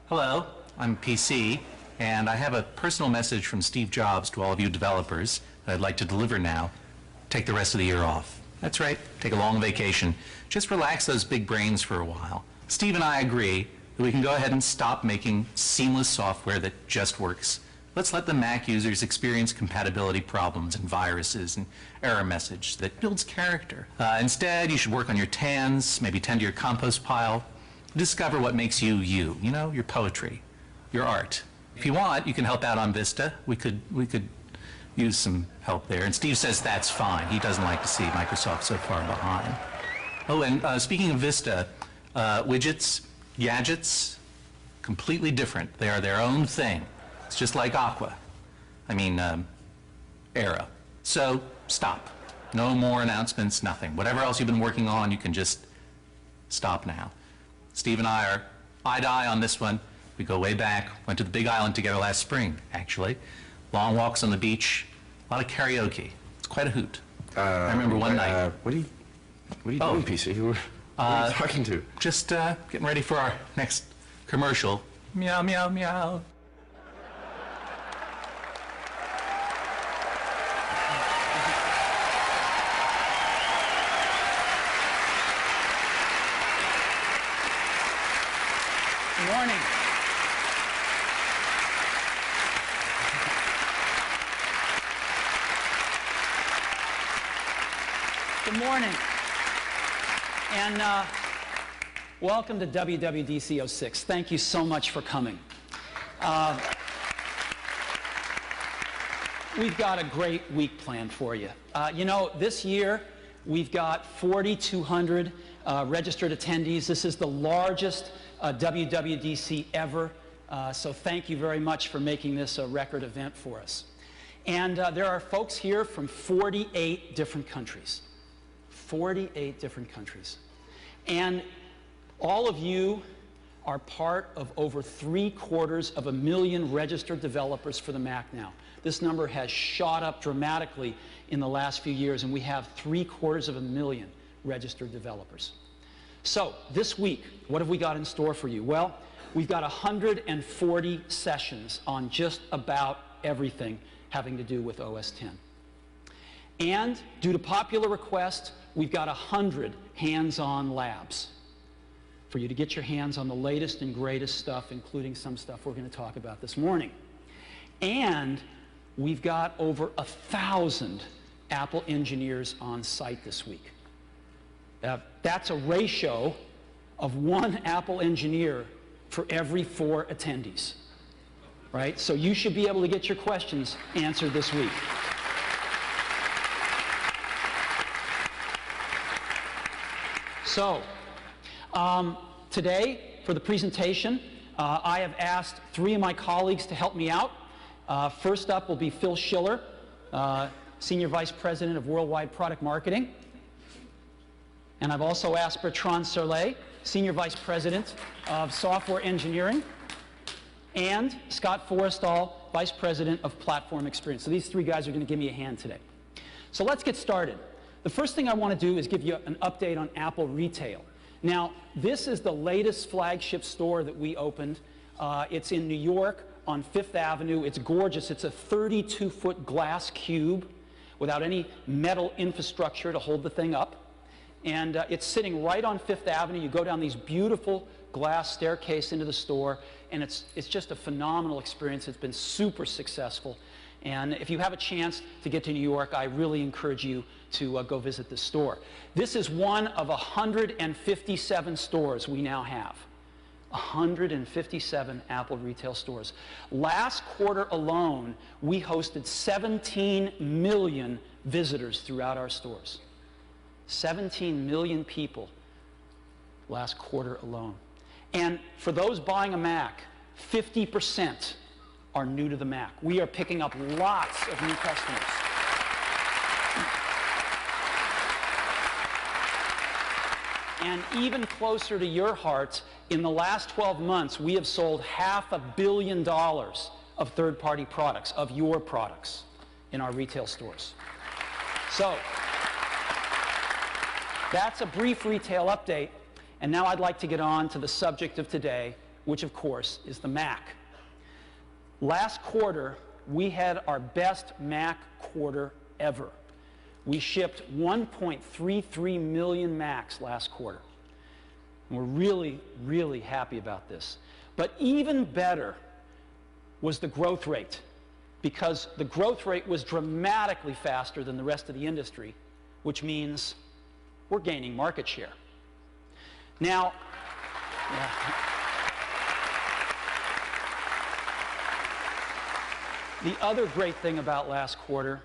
Hello, I'm PC, and I have a personal message from Steve Jobs to all of you developers that I'd like to deliver now. Take the rest of the year off. That's right, take a long vacation. Just relax those big brains for a while. Steve and I agree that we can go ahead and stop making seamless software that just works. Let's let the Mac users experience compatibility problems and viruses and error message that builds character. Instead, you should work on your TANs, maybe tend to your compost pile. Discover what makes you you, your poetry, your art. If you want, you can help out on Vista. We could use some help there. And Steve says that's fine. He doesn't like to see Microsoft so far behind. Oh, and speaking of Vista, widgets, gadgets, completely different. They are their own thing. It's just like Aqua. Era. So, stop. No more announcements, nothing. Whatever else you've been working on, you can just stop now. Steve and I are eye to eye on this one. We go way back, went to the Big Island together last spring, actually. Long walks on the beach, a lot of karaoke. It's quite a hoot. I remember one night. What are you doing, PC? Who are you talking to? Just getting ready for our next commercial. Meow, meow, meow. Good morning. Good morning. And welcome to WWDC 06. Thank you so much for coming. We've got a great week planned for you. This year we've got 4,200 registered attendees. This is the largest WWDC ever, so thank you very much for making this a record event for us. And there are folks here from 48 different countries. 48 different countries. And all of you are part of over 750,000 registered developers for the Mac now. This number has shot up dramatically in the last few years, and we have 750,000 registered developers. So, this week, what have we got in store for you? Well, we've got 140 sessions on just about everything having to do with OS X. And, due to popular request, we've got 100 hands-on labs for you to get your hands on the latest and greatest stuff, including some stuff we're going to talk about this morning. And we've got over 1,000 Apple engineers on site this week. That's a ratio of 1 Apple engineer for every 4 attendees, right? So you should be able to get your questions answered this week. So, today, for the presentation, I have asked 3 of my colleagues to help me out. First up will be Phil Schiller, Senior Vice President of Worldwide Product Marketing. And I've also asked Bertrand Serlet, Senior Vice President of Software Engineering, and Scott Forrestal, Vice President of Platform Experience. So these 3 guys are going to give me a hand today. So let's get started. The first thing I want to do is give you an update on Apple Retail. Now, this is the latest flagship store that we opened. It's in New York on 5th Avenue. It's gorgeous. It's a 32-foot glass cube without any metal infrastructure to hold the thing up. And it's sitting right on 5th Avenue. You go down these beautiful glass staircase into the store, and it's just a phenomenal experience. It's been super successful. And if you have a chance to get to New York, I really encourage you to go visit this store. This is one of 157 stores we now have. 157 Apple retail stores. Last quarter alone, we hosted 17 million visitors throughout our stores. 17 million people last quarter alone. And for those buying a Mac, 50% are new to the Mac. We are picking up lots of new customers. And even closer to your heart, in the last 12 months, we have sold $500 million of third-party products, of your products, in our retail stores. So, that's a brief retail update, and now I'd like to get on to the subject of today, which of course is the Mac. Last quarter, we had our best Mac quarter ever. We shipped 1.33 million Macs last quarter. And we're really, really happy about this. But even better was the growth rate, because the growth rate was dramatically faster than the rest of the industry, which means we're gaining market share. Now, the other great thing about last quarter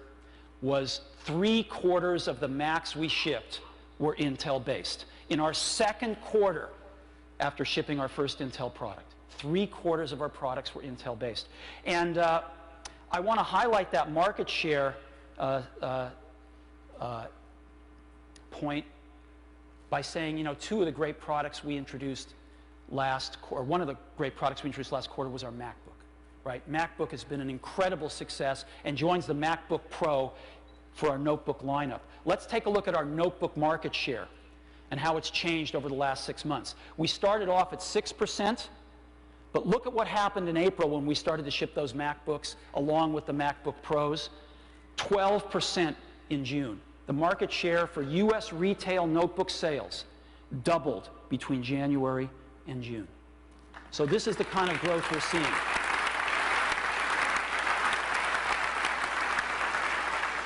was 3/4 of the Macs we shipped were Intel-based. In our second quarter after shipping our first Intel product, 3/4 of our products were Intel-based. And I want to highlight that market share point by saying, you know, two of the great products we introduced last quarter, one of the great products we introduced last quarter was our MacBook, right? MacBook has been an incredible success and joins the MacBook Pro for our notebook lineup. Let's take a look at our notebook market share and how it's changed over the last 6 months. We started off at 6%, but look at what happened in April when we started to ship those MacBooks along with the MacBook Pros. 12% in June. The market share for US retail notebook sales doubled between January and June. So this is the kind of growth we're seeing.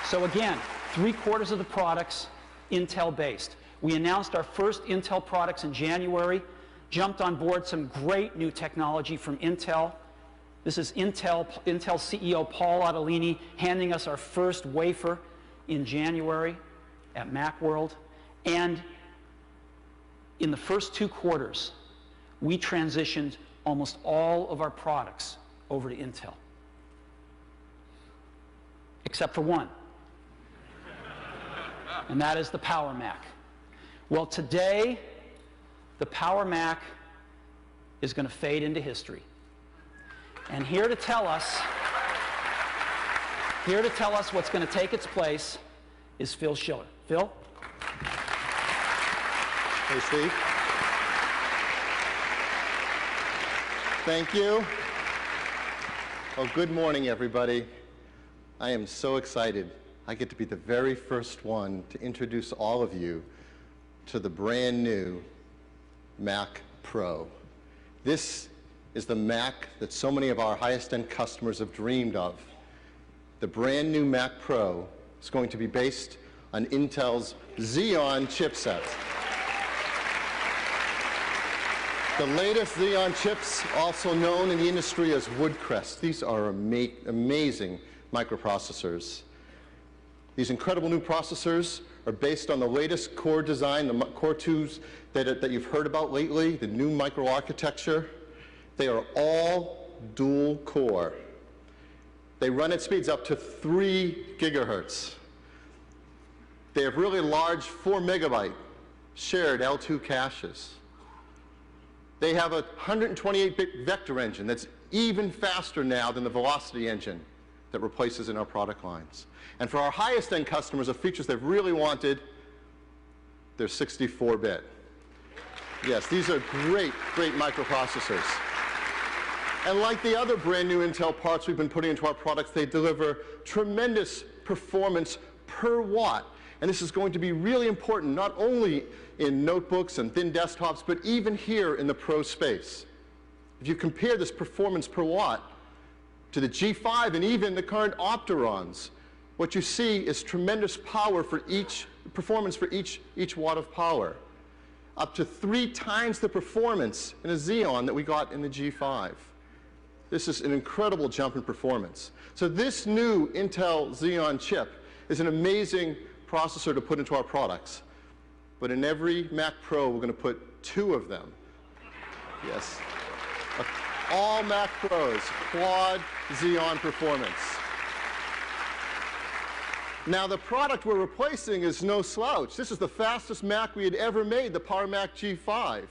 So again, 3/4 of the products Intel-based. We announced our first Intel products in January, jumped on board some great new technology from Intel. This is Intel CEO Paul Otellini handing us our first wafer in January at Macworld. And in the first 2 quarters, we transitioned almost all of our products over to Intel, except for one, and that is the Power Mac. Well, today, the Power Mac is going to fade into history. And here to tell us what's going to take its place is Phil Schiller. Phil? Hey, Steve. Thank you. Well, good morning, everybody. I am so excited. I get to be the very first one to introduce all of you to the brand new Mac Pro. This is the Mac that so many of our highest-end customers have dreamed of. The brand new Mac Pro is going to be based on Intel's Xeon chipset. The latest Xeon chips, also known in the industry as Woodcrest. These are amazing microprocessors. These incredible new processors are based on the latest Core design, the Core 2s that you've heard about lately, the new microarchitecture. They are all dual core. They run at speeds up to 3 gigahertz. They have really large 4 megabyte shared L2 caches. They have a 128-bit vector engine that's even faster now than the Velocity engine that replaces in our product lines. And for our highest end customers, the features they've really wanted, they're 64-bit. Yes, these are great, great microprocessors. And like the other brand new Intel parts we've been putting into our products, they deliver tremendous performance per watt. And this is going to be really important, not only in notebooks and thin desktops, but even here in the Pro space. If you compare this performance per watt to the G5 and even the current Opterons, what you see is tremendous power for performance for each watt of power. Up to 3 times the performance in a Xeon that we got in the G5. This is an incredible jump in performance. So this new Intel Xeon chip is an amazing processor to put into our products. But in every Mac Pro, we're going to put 2 of them. Yes. All Mac Pros, quad Xeon performance. Now, the product we're replacing is no slouch. This is the fastest Mac we had ever made, the Power Mac G5.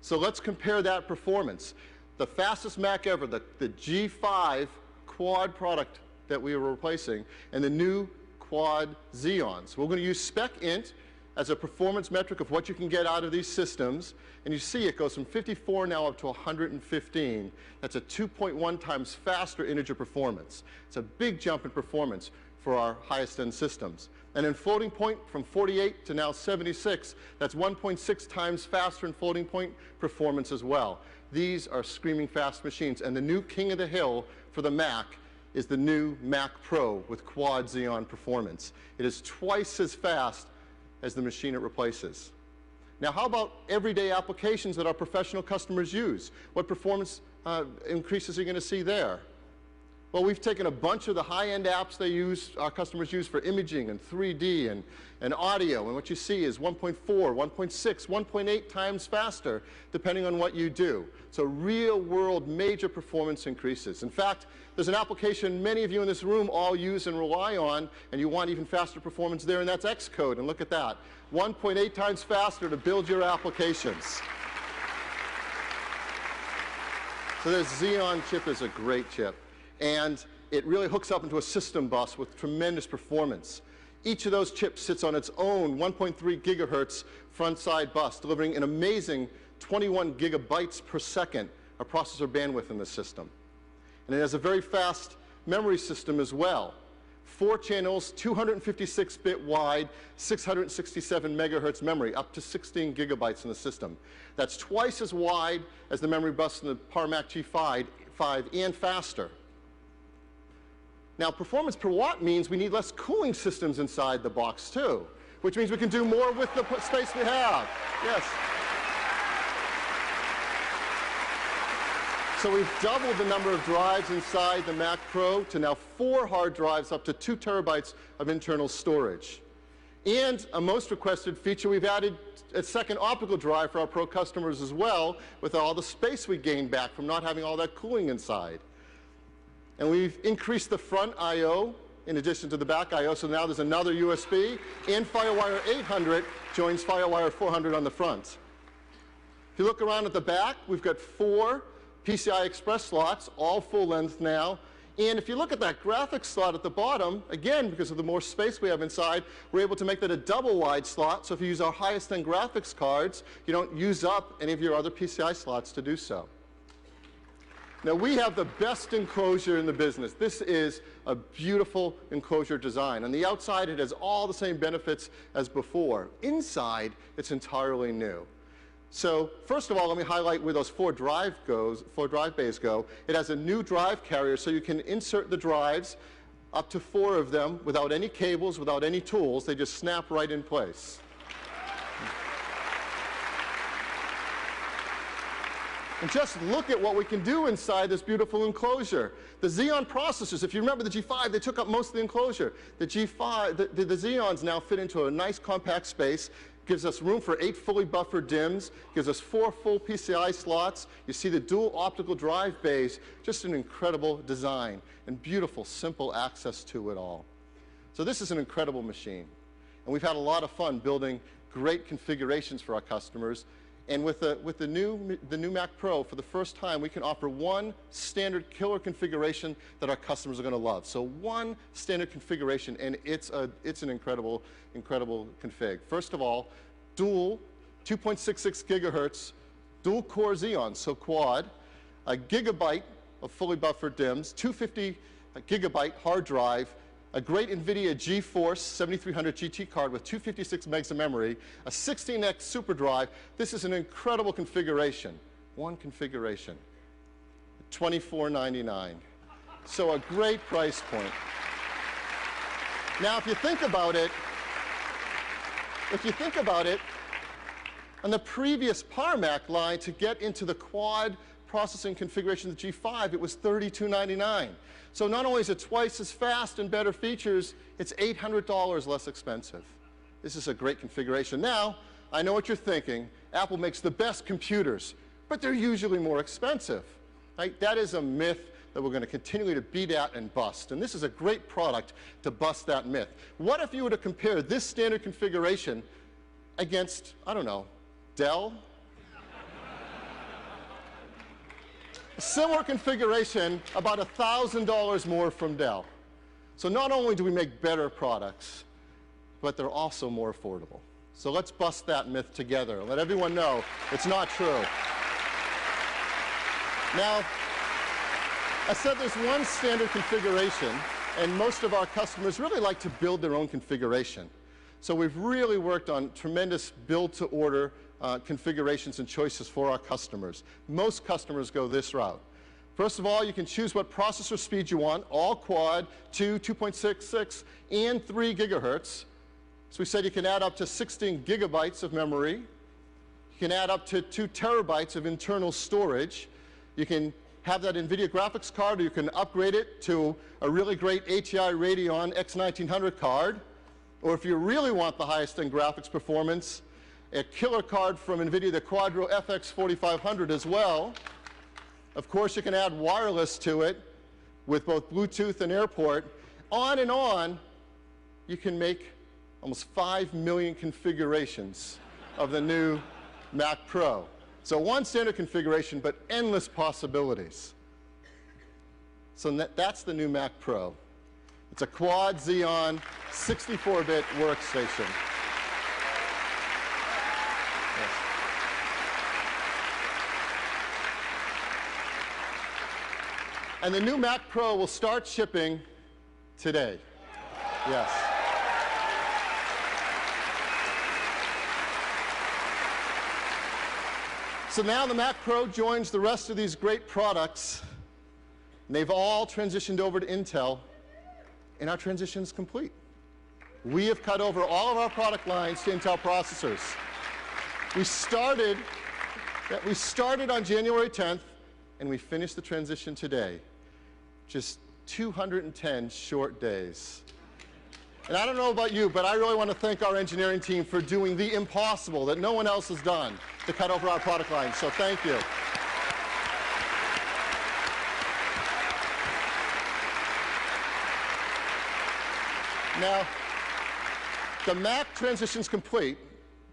So let's compare that performance. The fastest Mac ever, the G5 quad product that we were replacing, and the new quad Xeons. We're going to use Spec Int as a performance metric of what you can get out of these systems, and you see it goes from 54 now up to 115. That's a 2.1 times faster integer performance. It's a big jump in performance for our highest end systems. And in floating point, from 48 to now 76, that's 1.6 times faster in floating point performance as well. These are screaming fast machines, and the new king of the hill for the Mac is the new Mac Pro with quad Xeon performance. It is twice as fast as the machine it replaces. Now, how about everyday applications that our professional customers use? What performance increases are you going to see there? Well, we've taken a bunch of the high-end apps our customers use for imaging and 3D and audio, and what you see is 1.4, 1.6, 1.8 times faster, depending on what you do. So real-world major performance increases. In fact, there's an application many of you in this room all use and rely on, and you want even faster performance there, and that's Xcode, and look at that. 1.8 times faster to build your applications. So this Xeon chip is a great chip. And it really hooks up into a system bus with tremendous performance. Each of those chips sits on its own 1.3 gigahertz front-side bus, delivering an amazing 21 gigabytes per second of processor bandwidth in the system. And it has a very fast memory system as well. 4 channels, 256-bit wide, 667 megahertz memory, up to 16 gigabytes in the system. That's twice as wide as the memory bus in the Power Mac G5 and faster. Now, performance per watt means we need less cooling systems inside the box, too, which means we can do more with the space we have. Yes. So we've doubled the number of drives inside the Mac Pro to now 4 hard drives, up to 2 terabytes of internal storage. And a most requested feature, we've added a second optical drive for our Pro customers as well, with all the space we gained back from not having all that cooling inside. And we've increased the front I/O in addition to the back I/O, so now there's another USB, and FireWire 800 joins FireWire 400 on the front. If you look around at the back, we've got 4 PCI Express slots, all full length now. And if you look at that graphics slot at the bottom, again, because of the more space we have inside, we're able to make that a double wide slot. So if you use our highest end graphics cards, you don't use up any of your other PCI slots to do so. Now, we have the best enclosure in the business. This is a beautiful enclosure design. On the outside, it has all the same benefits as before. Inside, it's entirely new. So first of all, let me highlight where those 4 drive bays go. It has a new drive carrier, so you can insert the drives, up to 4 of them, without any cables, without any tools. They just snap right in place. And just look at what we can do inside this beautiful enclosure. The Xeon processors, if you remember the G5, they took up most of the enclosure. The G5, the Xeons now fit into a nice compact space, gives us room for 8 fully buffered DIMMs, gives us 4 full PCI slots. You see the dual optical drive bays, just an incredible design and beautiful, simple access to it all. So this is an incredible machine. And we've had a lot of fun building great configurations for our customers. And with the new Mac Pro, for the first time, we can offer one standard killer configuration that our customers are going to love. So one standard configuration, and it's an incredible config. First of all, dual 2.66 gigahertz, dual core Xeon, so quad, a gigabyte of fully buffered DIMMs, 250 gigabyte hard drive, a great NVIDIA GeForce 7300 GT card with 256 megs of memory, a 16x super drive. This is an incredible configuration. One configuration, $24.99. So a great price point. Now, if you think about it, on the previous Power Mac line, to get into the quad processing configuration of the G5, it was $32.99. So not only is it twice as fast and better features, it's $800 less expensive. This is a great configuration. Now, I know what you're thinking. Apple makes the best computers, but they're usually more expensive. Right? That is a myth that we're going to continue to beat at and bust. And this is a great product to bust that myth. What if you were to compare this standard configuration against, I don't know, Dell? A similar configuration, about $1,000 more from Dell. So not only do we make better products, but they're also more affordable. So let's bust that myth together. Let everyone know it's not true. Now, I said there's one standard configuration, and most of our customers really like to build their own configuration. So we've really worked on tremendous build-to-order configurations and choices for our customers. Most customers go this route. First of all, you can choose what processor speed you want, all quad, 2, 2.66, and 3 gigahertz. So we said you can add up to 16 gigabytes of memory. You can add up to 2 terabytes of internal storage. You can have that NVIDIA graphics card, or you can upgrade it to a really great ATI Radeon X1900 card. Or if you really want the highest end graphics performance, a killer card from NVIDIA, the Quadro FX 4500 as well. Of course, you can add wireless to it with both Bluetooth and AirPort. On and on, you can make almost 5 million configurations of the new Mac Pro. So one standard configuration, but endless possibilities. So that's the new Mac Pro. It's a quad Xeon 64-bit workstation. And the new Mac Pro will start shipping today. Yes. So now the Mac Pro joins the rest of these great products. And they've all transitioned over to Intel, and our transition is complete. We have cut over all of our product lines to Intel processors. We started on January 10th, and we finished the transition today. Just 210 short days. And I don't know about you, but I really want to thank our engineering team for doing the impossible that no one else has done to cut over our product line. So thank you. Now, the Mac transition is complete.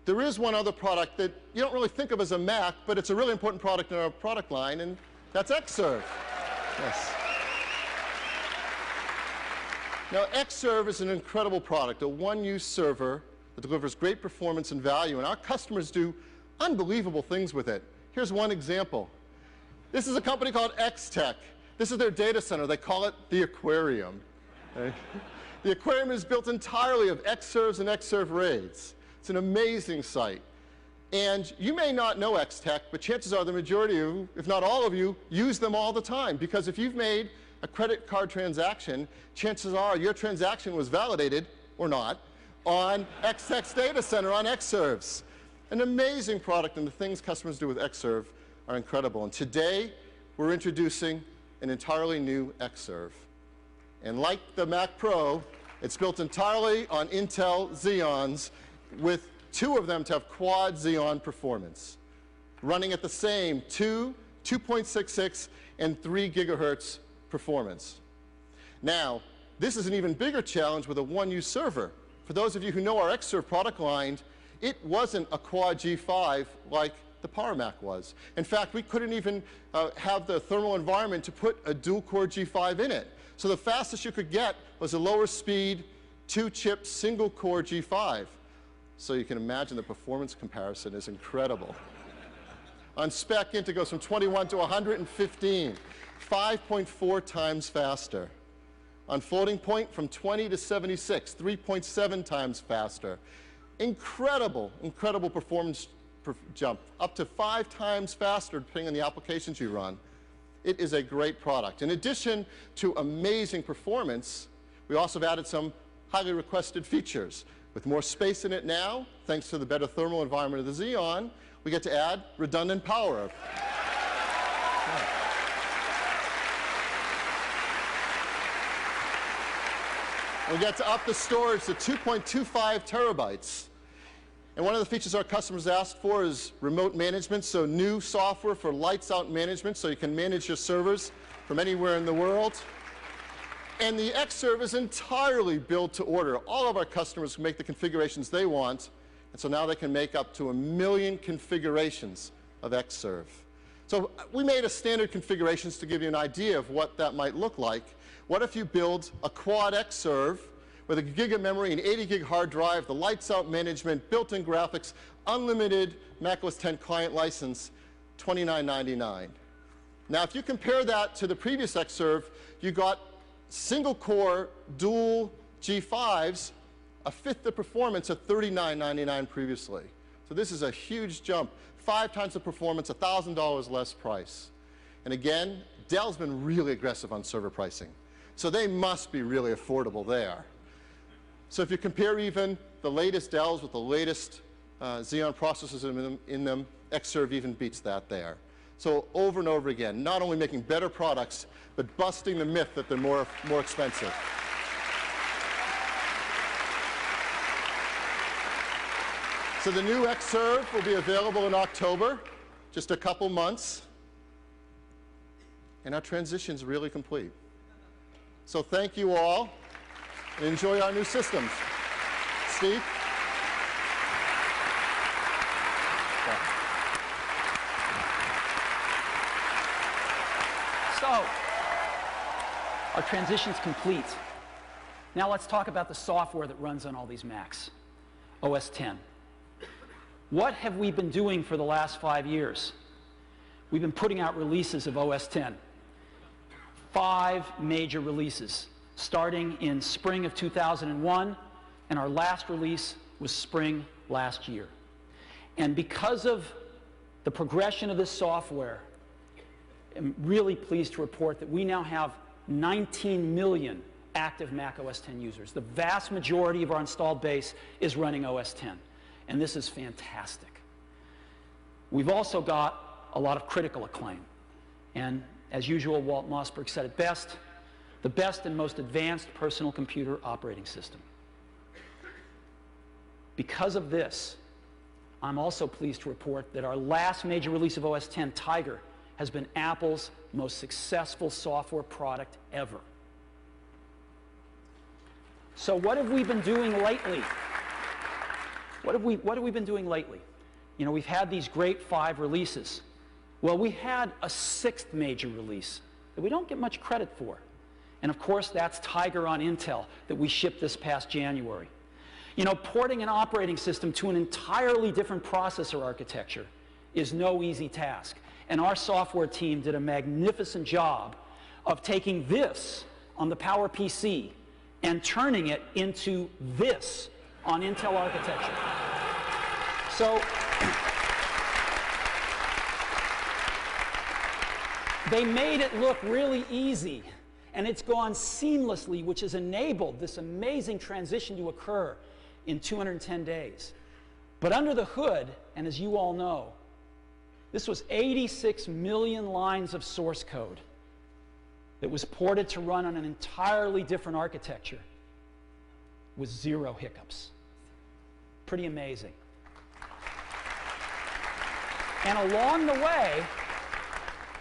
There is one other product that you don't really think of as a Mac, but it's a really important product in our product line, and that's Xserve. Yes. Now, Xserve is an incredible product, a one-use server that delivers great performance and value, and our customers do unbelievable things with it. Here's one example. This is a company called X-Tech. This is their data center. They call it the Aquarium. Okay? The Aquarium is built entirely of Xserves and Xserve RAIDs. It's an amazing site. And you may not know X-Tech, but chances are the majority of you, if not all of you, use them all the time. Because if you've made a credit card transaction, chances are your transaction was validated, or not, on X-Tech's data center on Xserves. An amazing product, and the things customers do with Xserve are incredible. And today, we're introducing an entirely new Xserve. And like the Mac Pro, it's built entirely on Intel Xeons, with 2 of them to have quad Xeon performance, running at the same 2, 2.66, and 3 gigahertz performance. Now, this is an even bigger challenge with a one-use server. For those of you who know our Xserve product line, it wasn't a quad G5 like the Power Mac was. In fact, we couldn't even have the thermal environment to put a dual-core G5 in it. So the fastest you could get was a lower speed, 2-chip, single-core G5. So you can imagine the performance comparison is incredible. On spec int, it goes from 21 to 115, 5.4 times faster. On floating point, from 20 to 76, 3.7 times faster. Incredible, incredible performance jump, up to 5 times faster depending on the applications you run. It is a great product. In addition to amazing performance, we also have added some highly requested features. With more space in it now, thanks to the better thermal environment of the Xeon, we get to add redundant power. We get to up the storage to 2.25 terabytes. And one of the features our customers asked for is remote management, so new software for lights out management, so you can manage your servers from anywhere in the world. And the Xserve is entirely built to order. All of our customers can make the configurations they want, and so now they can make up to 1 million configurations of Xserve. So we made a standard configurations to give you an idea of what that might look like. What if you build a quad Xserve with a gig of memory, an 80 gig hard drive, the lights out management, built-in graphics, unlimited macOS 10 client license, $29.99. Now, if you compare that to the previous Xserve, you got single core dual G5s, a fifth the performance at $39.99 previously. So this is a huge jump, 5 times the performance, $1,000 less price. And again, Dell's been really aggressive on server pricing. So they must be really affordable there. So if you compare even the latest Dells with the latest Xeon processors in them, Xserve even beats that there. So over and over again, not only making better products, but busting the myth that they're more expensive. So the new Xserve will be available in October, just a couple months. And our transition's really complete. So thank you all, and enjoy our new systems. Steve? So, our transition's complete. Now let's talk about the software that runs on all these Macs, OS X. What have we been doing for the last 5 years? We've been putting out releases of OS X. 5 major releases, starting in spring of 2001, and our last release was spring last year. And because of the progression of this software, I'm really pleased to report that we now have 19 million active Mac OS X users. The vast majority of our installed base is running OS X, and this is fantastic. We've also got a lot of critical acclaim. And as usual, Walt Mossberg said it best, the best and most advanced personal computer operating system. Because of this, I'm also pleased to report that our last major release of OS X, Tiger, has been Apple's most successful software product ever. So what have we been doing lately? What have we been doing lately? You know, we've had these great 5 releases. Well, we had a 6th major release that we don't get much credit for. And of course, that's Tiger on Intel that we shipped this past January. You know, porting an operating system to an entirely different processor architecture is no easy task. And our software team did a magnificent job of taking this on the PowerPC and turning it into this on Intel architecture. So they made it look really easy, and it's gone seamlessly, which has enabled this amazing transition to occur in 210 days. But under the hood, and as you all know, this was 86 million lines of source code that was ported to run on an entirely different architecture with 0 hiccups. Pretty amazing. And along the way,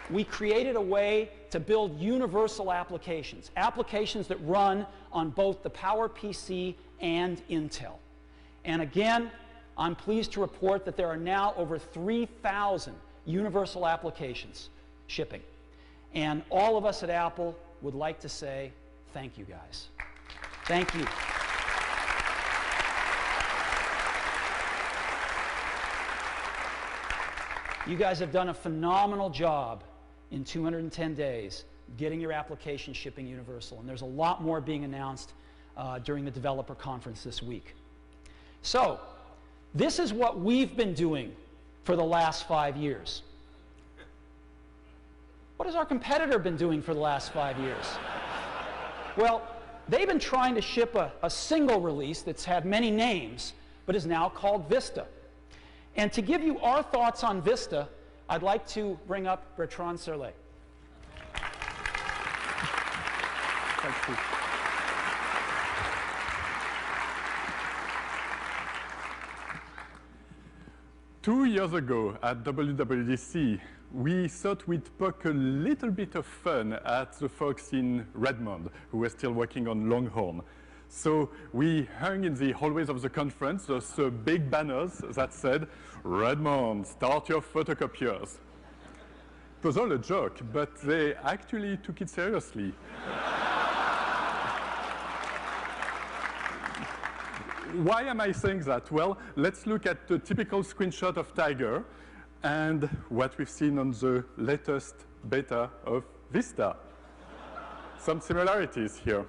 we created a way to build universal applications, applications that run on both the PowerPC and Intel. And again, I'm pleased to report that there are now over 3,000 universal applications shipping. And all of us at Apple would like to say thank you, guys. Thank you. You guys have done a phenomenal job in 210 days getting your application shipping universal. And there's a lot more being announced during the developer conference this week. So, this is what we've been doing for the last 5 years. What has our competitor been doing for the last 5 years? Well, they've been trying to ship a single release that's had many names, but is now called Vista. And to give you our thoughts on Vista, I'd like to bring up Bertrand Serlet. Thank you. 2 years ago at WWDC, we thought we'd poke a little bit of fun at the folks in Redmond who were still working on Longhorn. So we hung in the hallways of the conference those big banners that said, "Redmond, start your photocopiers." It was all a joke, but they actually took it seriously. why am I saying that? Well, let's look at the typical screenshot of Tiger and what we've seen on the latest beta of Vista. Some similarities here.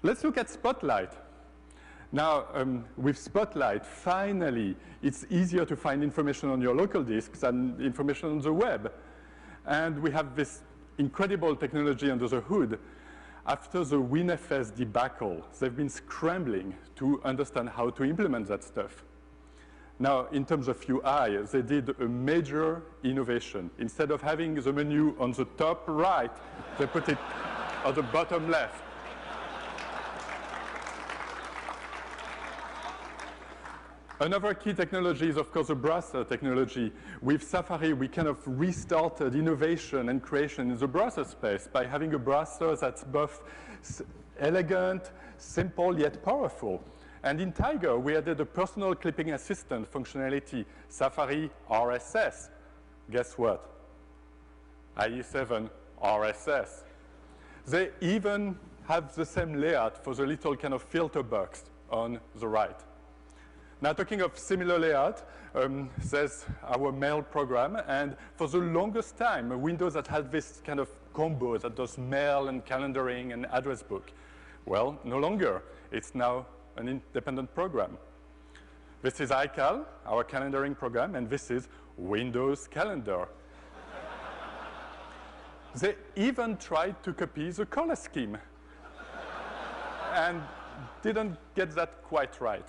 Let's look at Spotlight. Now, with Spotlight, finally, it's easier to find information on your local disks than information on the web. And we have this incredible technology under the hood. After the WinFS debacle, they've been scrambling to understand how to implement that stuff. Now, in terms of UI, they did a major innovation. Instead of having the menu on the top right, they put it on the bottom left. Another key technology is, of course, the browser technology. With Safari, we kind of restarted innovation and creation in the browser space by having a browser that's both elegant, simple, yet powerful. And in Tiger, we added a personal clipping assistant functionality, Safari RSS. Guess what? IE7 RSS. They even have the same layout for the little kind of filter box on the right. Now, talking of similar layout, there's our mail program. And for the longest time, Windows that had this kind of combo that does mail and calendaring and address book. Well, no longer. It's now an independent program. This is iCal, our calendaring program, and this is Windows Calendar. They even tried to copy the color scheme and didn't get that quite right.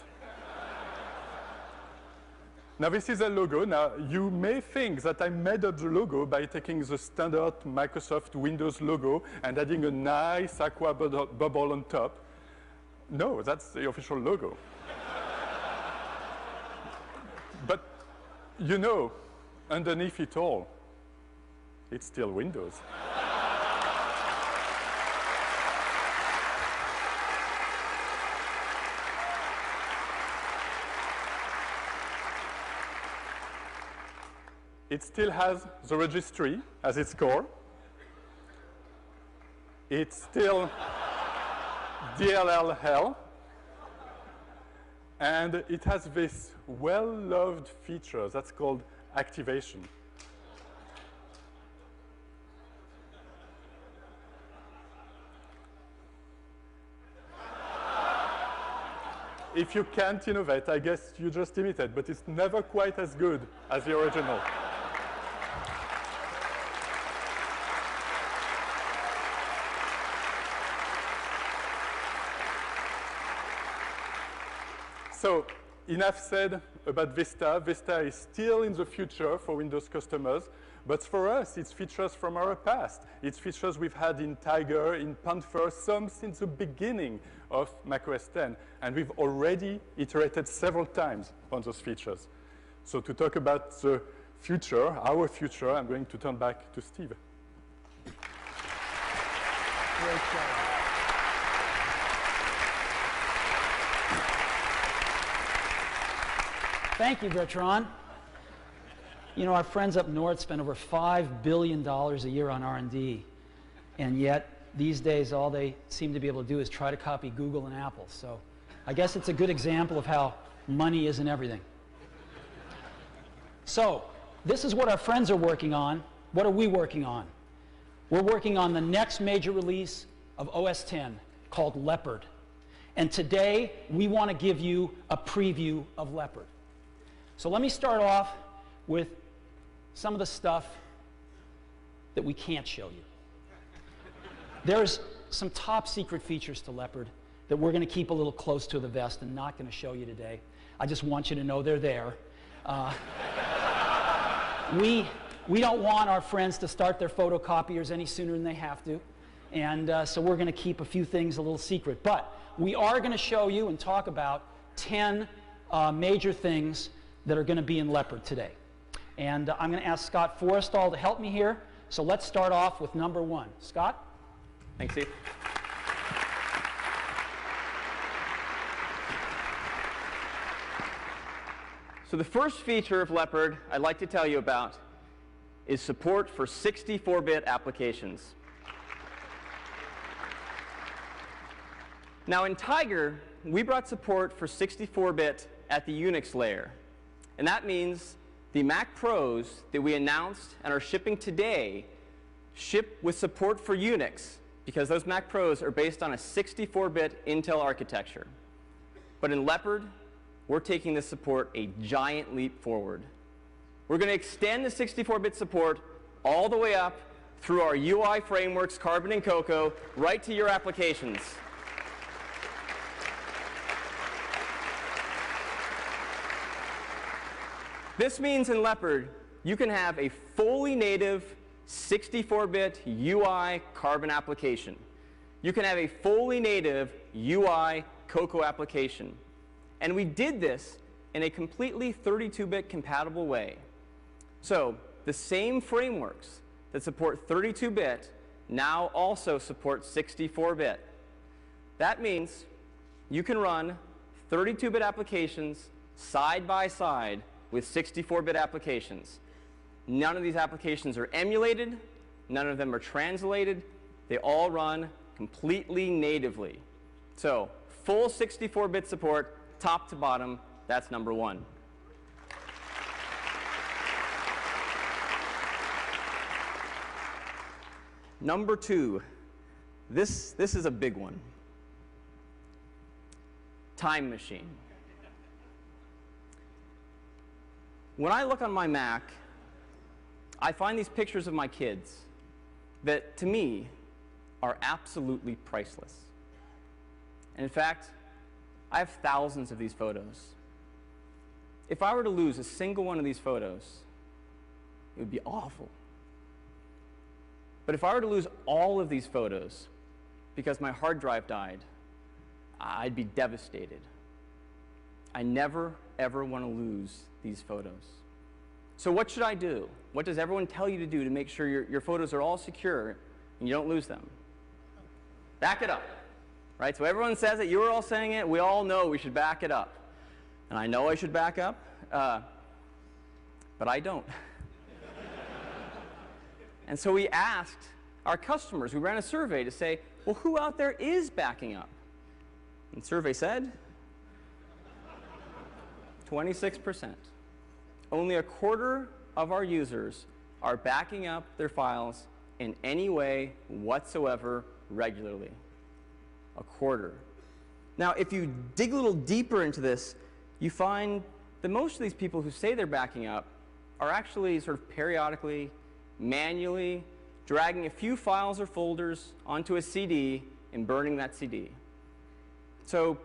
Now, this is a logo. Now, you may think that I made up the logo by taking the standard Microsoft Windows logo and adding a nice aqua bubble on top. No, that's the official logo. But, you know, underneath it all, it's still Windows. It still has the registry as its core. It's still DLL hell. And it has this well-loved feature that's called activation. If you can't innovate, I guess you just imitate, but it's never quite as good as the original. So, enough said about Vista. Vista is still in the future for Windows customers, but for us, it's features from our past. It's features we've had in Tiger, in Panther, some since the beginning of macOS 10, and we've already iterated several times on those features. So to talk about the future, our future, I'm going to turn back to Steve. Great job. Thank you, Bertrand. You know, our friends up north spend over $5 billion a year on R&D, and yet these days all they seem to be able to do is try to copy Google and Apple. So I guess it's a good example of how money isn't everything. So this is what our friends are working on. What are we working on? We're working on the next major release of OS X called Leopard. And today we want to give you a preview of Leopard. So let me start off with some of the stuff that we can't show you. There's some top secret features to Leopard that we're going to keep a little close to the vest and not going to show you today. I just want you to know they're there. We don't want our friends to start their photocopiers any sooner than they have to. And so we're going to keep a few things a little secret. But we are going to show you and talk about 10 major things that are going to be in Leopard today. And I'm going to ask Scott Forrestall to help me here. So let's start off with number 1. Scott? Thanks, Steve. So the first feature of Leopard I'd like to tell you about is support for 64-bit applications. Now in Tiger, we brought support for 64-bit at the Unix layer. And that means the Mac Pros that we announced and are shipping today ship with support for Unix, because those Mac Pros are based on a 64-bit Intel architecture. But in Leopard, we're taking this support a giant leap forward. We're going to extend the 64-bit support all the way up through our UI frameworks, Carbon and Cocoa, right to your applications. This means in Leopard, you can have a fully native 64-bit UI Carbon application. You can have a fully native UI Cocoa application. And we did this in a completely 32-bit compatible way. So the same frameworks that support 32-bit now also support 64-bit. That means you can run 32-bit applications side by side with 64-bit applications. None of these applications are emulated. None of them are translated. They all run completely natively. So full 64-bit support, top to bottom. That's number one. Number two, this is a big one. Time Machine. When I look on my Mac, I find these pictures of my kids that, to me, are absolutely priceless. And in fact, I have thousands of these photos. If I were to lose a single one of these photos, it would be awful. But if I were to lose all of these photos because my hard drive died, I'd be devastated. I never, ever want to lose these photos. So what should I do? What does everyone tell you to do to make sure your photos are all secure and you don't lose them? Back it up. Right? So everyone says it. You're all saying it. We all know we should back it up. And I know I should back up, but I don't. And so we asked our customers, we ran a survey to say, well, who out there is backing up? And the survey said 26%. Only a quarter of our users are backing up their files in any way whatsoever regularly. A quarter. Now, if you dig a little deeper into this, you find that most of these people who say they're backing up are actually sort of periodically, manually dragging a few files or folders onto a CD and burning that CD. So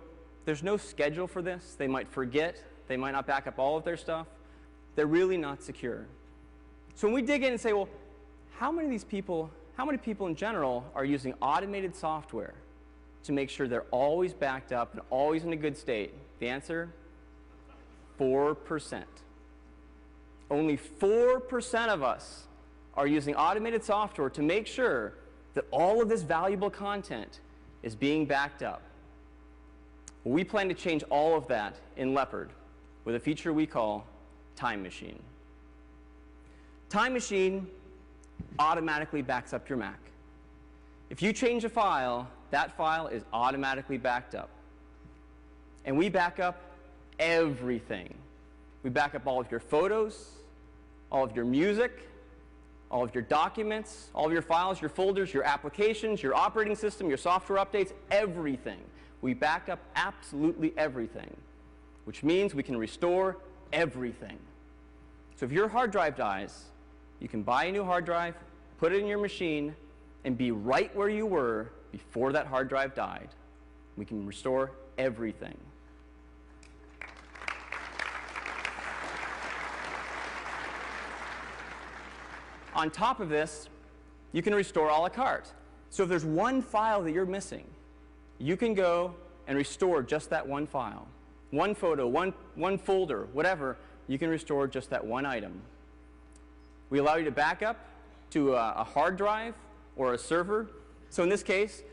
there's no schedule for this. They might forget. They might not back up all of their stuff. They're really not secure. So when we dig in and say, well, how many people in general are using automated software to make sure they're always backed up and always in a good state? The answer, 4%. Only 4% of us are using automated software to make sure that all of this valuable content is being backed up. Well, we plan to change all of that in Leopard with a feature we call Time Machine. Time Machine automatically backs up your Mac. If you change a file, that file is automatically backed up. And we back up everything. We back up all of your photos, all of your music, all of your documents, all of your files, your folders, your applications, your operating system, your software updates, everything. We back up absolutely everything, which means we can restore everything. So if your hard drive dies, you can buy a new hard drive, put it in your machine, and be right where you were before that hard drive died. We can restore everything. On top of this, you can restore a la carte. So if there's one file that you're missing, you can go and restore just that one file. One photo, one folder, whatever, you can restore just that one item. We allow you to back up to a hard drive or a server. So in this case,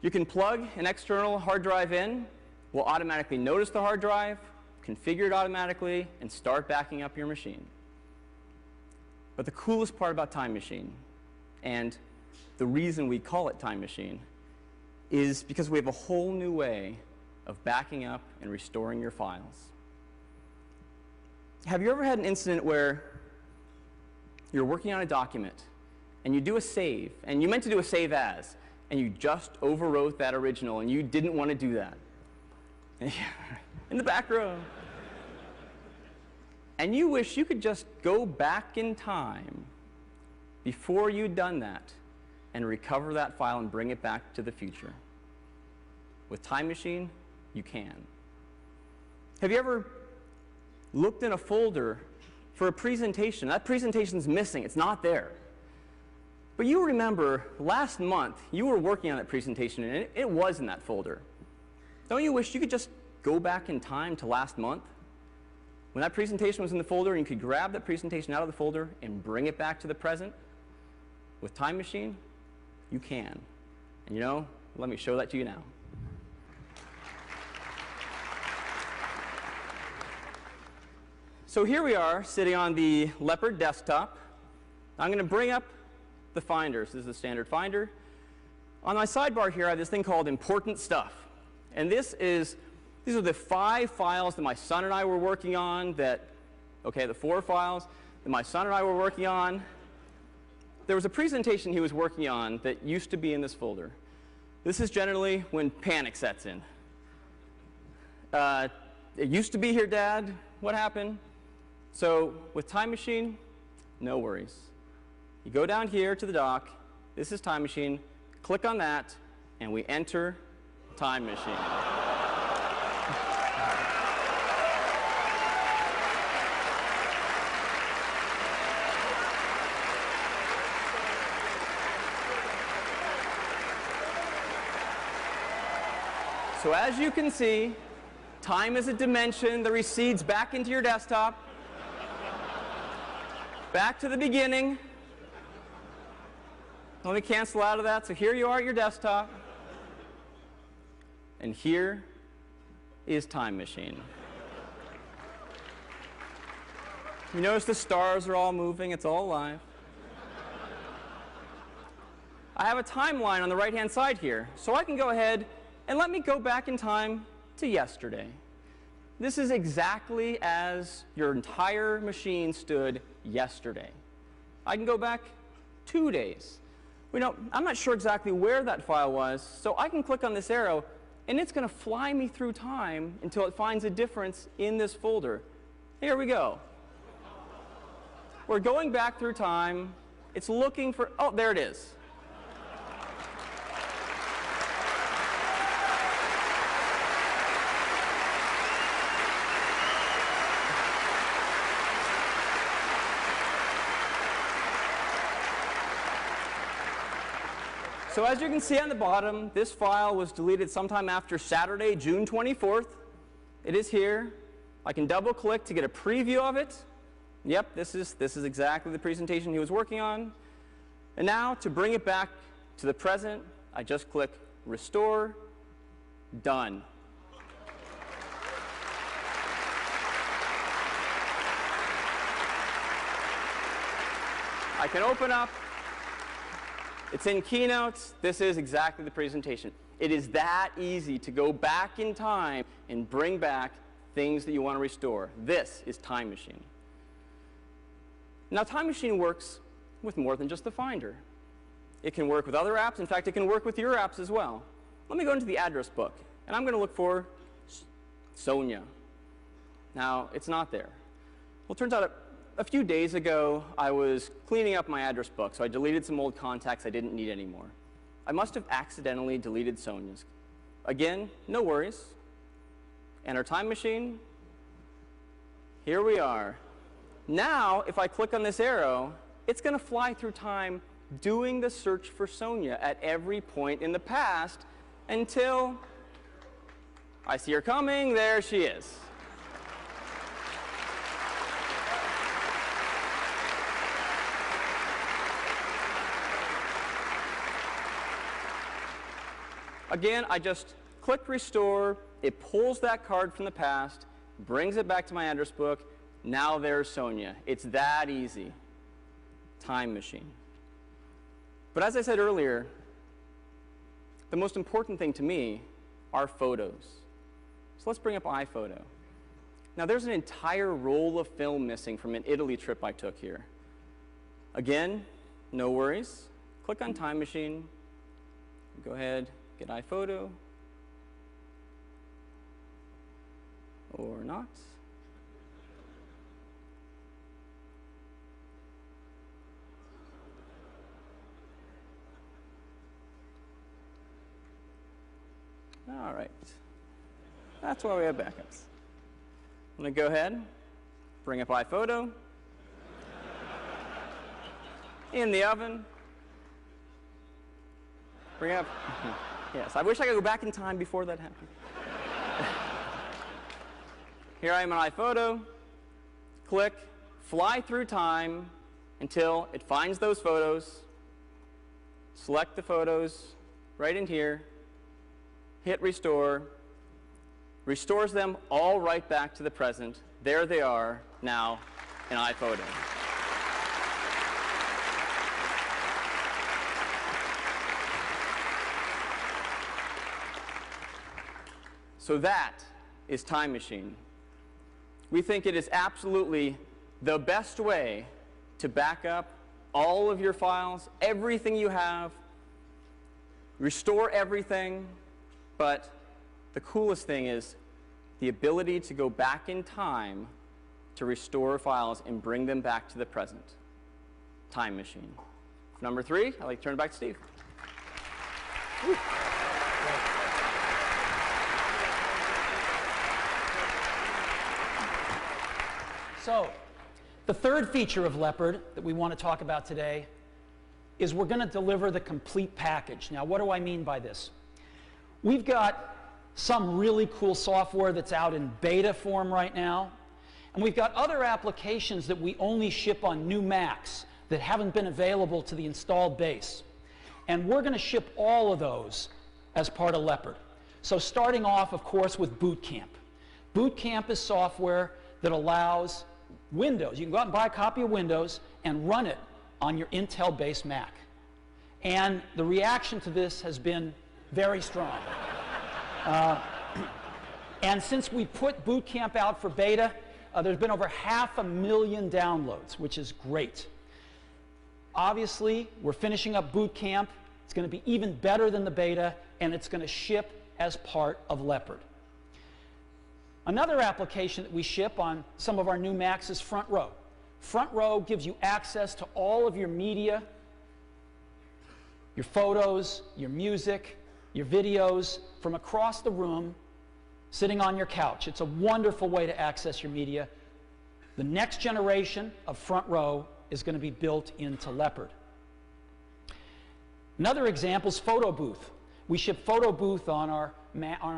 you can plug an external hard drive in. We'll automatically notice the hard drive, configure it automatically, and start backing up your machine. But the coolest part about Time Machine, and the reason we call it Time Machine, is because we have a whole new way of backing up and restoring your files. Have you ever had an incident where you're working on a document and you do a save, and you meant to do a save as, and you just overwrote that original and you didn't want to do that? In the back row. And you wish you could just go back in time before you'd done that and recover that file and bring it back to the future. With Time Machine, you can. Have you ever looked in a folder for a presentation? That presentation's missing. It's not there. But you remember last month you were working on that presentation and it was in that folder. Don't you wish you could just go back in time to last month when that presentation was in the folder and you could grab that presentation out of the folder and bring it back to the present? With Time Machine, you can. And you know, let me show that to you now. So here we are sitting on the Leopard desktop. I'm going to bring up the finders. This is the standard finder. On my sidebar here, I have this thing called Important Stuff. And these are the 5 files that my son and I were working on the 4 files that my son and I were working on. There was a presentation he was working on that used to be in this folder. This is generally when panic sets in. It used to be here, Dad. What happened? So with Time Machine, no worries. You go down here to the dock. This is Time Machine. Click on that, and we enter Time Machine. So as you can see, time is a dimension that recedes back into your desktop. Back to the beginning. Let me cancel out of that. So here you are at your desktop. And here is Time Machine. You notice the stars are all moving. It's all alive. I have a timeline on the right-hand side here. So I can go ahead and let me go back in time to yesterday. This is exactly as your entire machine stood yesterday. I can go back 2 days. I'm not sure exactly where that file was, so I can click on this arrow, and it's going to fly me through time until it finds a difference in this folder. Here we go. We're going back through time. It's looking for, oh, there it is. So as you can see on the bottom, this file was deleted sometime after Saturday, June 24th. It is here. I can double-click to get a preview of it. Yep, this is exactly the presentation he was working on. And now, to bring it back to the present, I just click Restore, Done. I can open up. It's in Keynote. This is exactly the presentation. It is that easy to go back in time and bring back things that you want to restore. This is Time Machine. Now, Time Machine works with more than just the Finder. It can work with other apps. In fact, it can work with your apps as well. Let me go into the address book, and I'm going to look for Sonia. Now, it's not there. Well, it turns out a few days ago, I was cleaning up my address book, so I deleted some old contacts I didn't need anymore. I must have accidentally deleted Sonia's. Again, no worries. Enter Time Machine. Here we are. Now, if I click on this arrow, it's going to fly through time doing the search for Sonia at every point in the past until I see her coming. There she is. Again, I just click Restore. It pulls that card from the past, brings it back to my address book. Now there's Sonia. It's that easy. Time Machine. But as I said earlier, the most important thing to me are photos. So let's bring up iPhoto. Now there's an entire roll of film missing from an Italy trip I took here. Again, no worries. Click on Time Machine. Go ahead, get iPhoto. Or not. All right. That's why we have backups. I'm going to go ahead, bring up iPhoto. In the oven. Bring up. Yes, I wish I could go back in time before that happened. Here I am on iPhoto. Click, fly through time until it finds those photos. Select the photos right in here. Hit restore. Restores them all right back to the present. There they are now in iPhoto. So that is Time Machine. We think it is absolutely the best way to back up all of your files, everything you have, restore everything, but the coolest thing is the ability to go back in time to restore files and bring them back to the present. Time Machine. Number 3, I'd like to turn it back to Steve. Woo. So, the third feature of Leopard that we want to talk about today is we're going to deliver the complete package. Now, what do I mean by this? We've got some really cool software that's out in beta form right now, and we've got other applications that we only ship on new Macs that haven't been available to the installed base. And we're going to ship all of those as part of Leopard. So starting off, of course, with Boot Camp. Boot Camp is software that allows Windows. You can go out and buy a copy of Windows and run it on your Intel-based Mac. And the reaction to this has been very strong. And since we put Boot Camp out for beta, there's been over 500,000 downloads, which is great. Obviously, we're finishing up Boot Camp. It's going to be even better than the beta, and it's going to ship as part of Leopard. Another application that we ship on some of our new Macs is Front Row. Front Row gives you access to all of your media, your photos, your music, your videos from across the room, sitting on your couch. It's a wonderful way to access your media. The next generation of Front Row is going to be built into Leopard. Another example is Photo Booth. We ship Photo Booth on our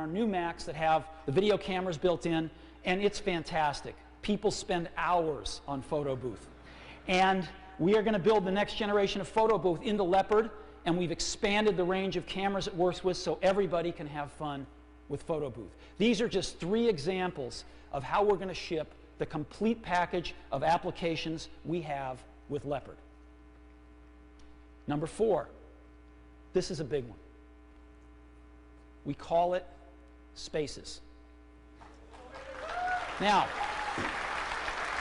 new Macs that have the video cameras built in, and it's fantastic. People spend hours on Photo Booth. And we are going to build the next generation of Photo Booth into Leopard, and we've expanded the range of cameras it works with so everybody can have fun with Photo Booth. These are just 3 examples of how we're going to ship the complete package of applications we have with Leopard. Number 4, this is a big one. We call it Spaces. Now,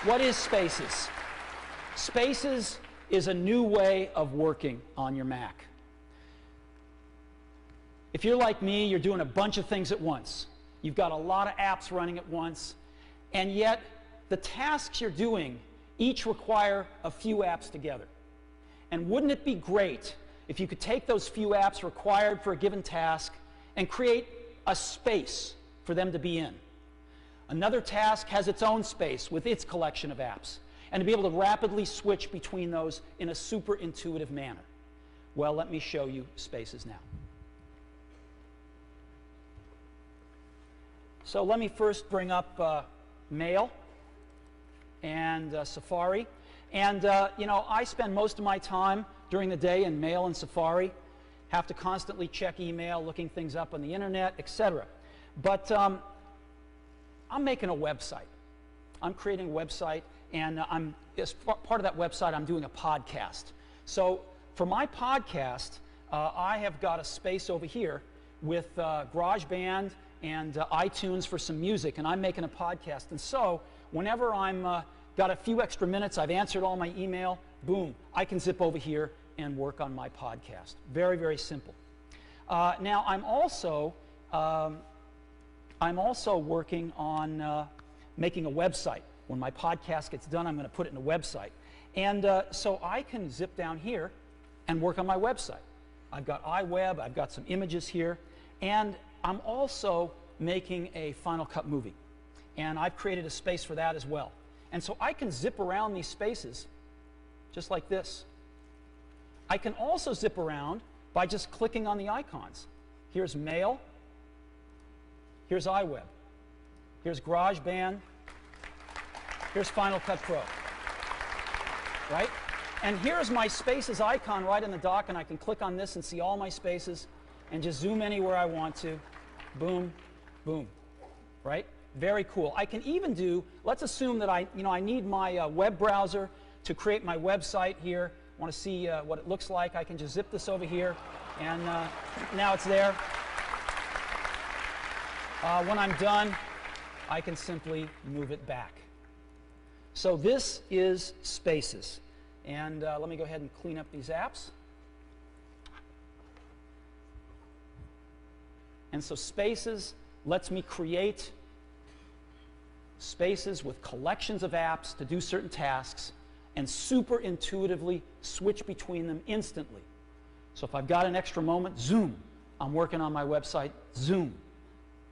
what is Spaces? Spaces is a new way of working on your Mac. If you're like me, you're doing a bunch of things at once. You've got a lot of apps running at once, and yet the tasks you're doing each require a few apps together. And wouldn't it be great if you could take those few apps required for a given task and create a space for them to be in? Another task has its own space with its collection of apps, and to be able to rapidly switch between those in a super intuitive manner. Well, let me show you Spaces now. So let me first bring up Mail and Safari. And you know, I spend most of my time during the day in Mail and Safari, have to constantly check email, looking things up on the internet, etc. But I'm making a website. I'm creating a website, and as part of that website, I'm doing a podcast. So for my podcast, I have got a space over here with GarageBand and iTunes for some music, and I'm making a podcast. And so whenever I'm got a few extra minutes, I've answered all my email, boom, I can zip over here and work on my podcast. Very, very simple. Now, I'm also working on making a website. When my podcast gets done, I'm going to put it in a website. And so I can zip down here and work on my website. I've got iWeb, I've got some images here, and I'm also making a Final Cut movie. And I've created a space for that as well. And so I can zip around these spaces just like this. I can also zip around by just clicking on the icons. Here's Mail, here's iWeb, here's GarageBand, here's Final Cut Pro, right? And here's my Spaces icon right in the dock, and I can click on this and see all my spaces and just zoom anywhere I want to. Boom, boom, right? Very cool. I can even do, let's assume that I need my web browser to create my website here. I want to see what it looks like. I can just zip this over here, and now it's there. When I'm done, I can simply move it back. So this is Spaces. And let me go ahead and clean up these apps. And so Spaces lets me create spaces with collections of apps to do certain tasks and super intuitively switch between them instantly. So if I've got an extra moment, zoom, I'm working on my website, zoom,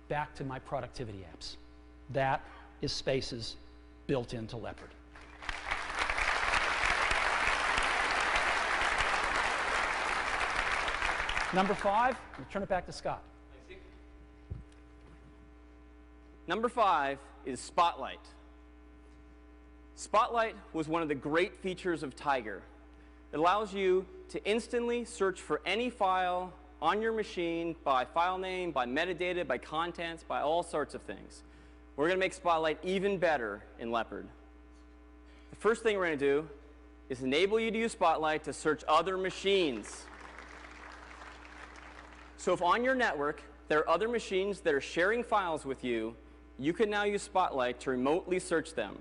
back to my productivity apps. That is Spaces built into Leopard. Number 5, we'll turn it back to Scott. Number 5 is Spotlight. Spotlight was one of the great features of Tiger. It allows you to instantly search for any file on your machine by file name, by metadata, by contents, by all sorts of things. We're going to make Spotlight even better in Leopard. The first thing we're going to do is enable you to use Spotlight to search other machines. So if on your network there are other machines that are sharing files with you, you can now use Spotlight to remotely search them.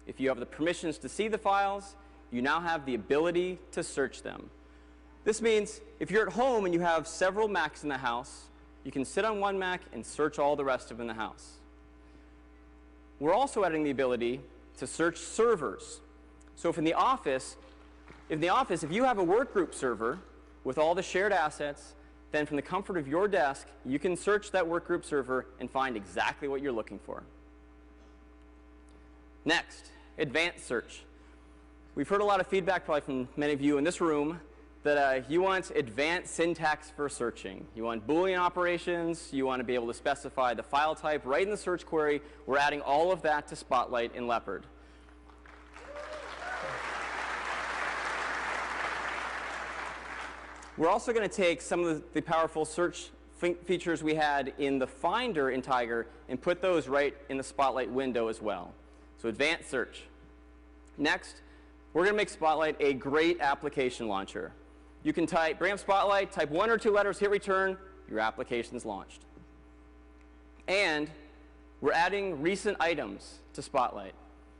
If you have the permissions to see the files, you now have the ability to search them. This means if you're at home and you have several Macs in the house, you can sit on one Mac and search all the rest of them in the house. We're also adding the ability to search servers. So if in the office, if you have a workgroup server with all the shared assets, then from the comfort of your desk, you can search that workgroup server and find exactly what you're looking for. Next, advanced search. We've heard a lot of feedback probably from many of you in this room that you want advanced syntax for searching. You want Boolean operations. You want to be able to specify the file type right in the search query. We're adding all of that to Spotlight in Leopard. We're also going to take some of the powerful search features we had in the Finder in Tiger and put those right in the Spotlight window as well. So advanced search. Next, we're going to make Spotlight a great application launcher. You can bring up Spotlight, type 1 or 2 letters, hit return, your application's launched. And we're adding recent items to Spotlight.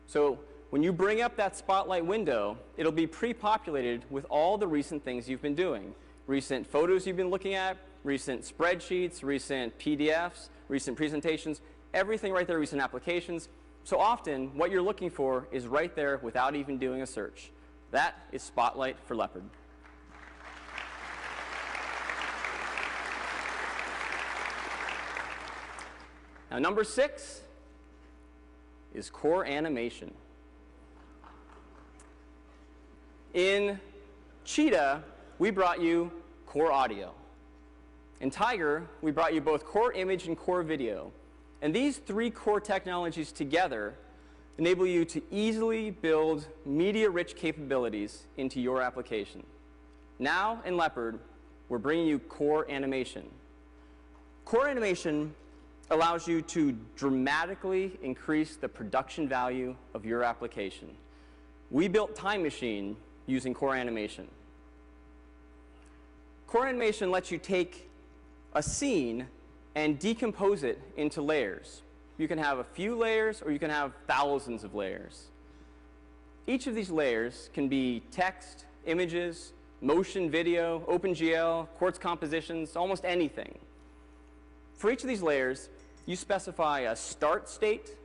So when you bring up that Spotlight window, it'll be pre-populated with all the recent things you've been doing. Recent photos you've been looking at, recent spreadsheets, recent PDFs, recent presentations, everything right there, recent applications. So often, what you're looking for is right there without even doing a search. That is Spotlight for Leopard. Now, number 6 is core animation. In Cheetah, we brought you core audio. In Tiger, we brought you both core image and core video. And these 3 core technologies together enable you to easily build media-rich capabilities into your application. Now, in Leopard, we're bringing you core animation. Core animation allows you to dramatically increase the production value of your application. We built Time Machine using core animation. core animation lets you take a scene and decompose it into layers. You can have a few layers, or you can have thousands of layers. Each of these layers can be text, images, motion, video, OpenGL, quartz compositions, almost anything. For each of these layers, you specify a start state,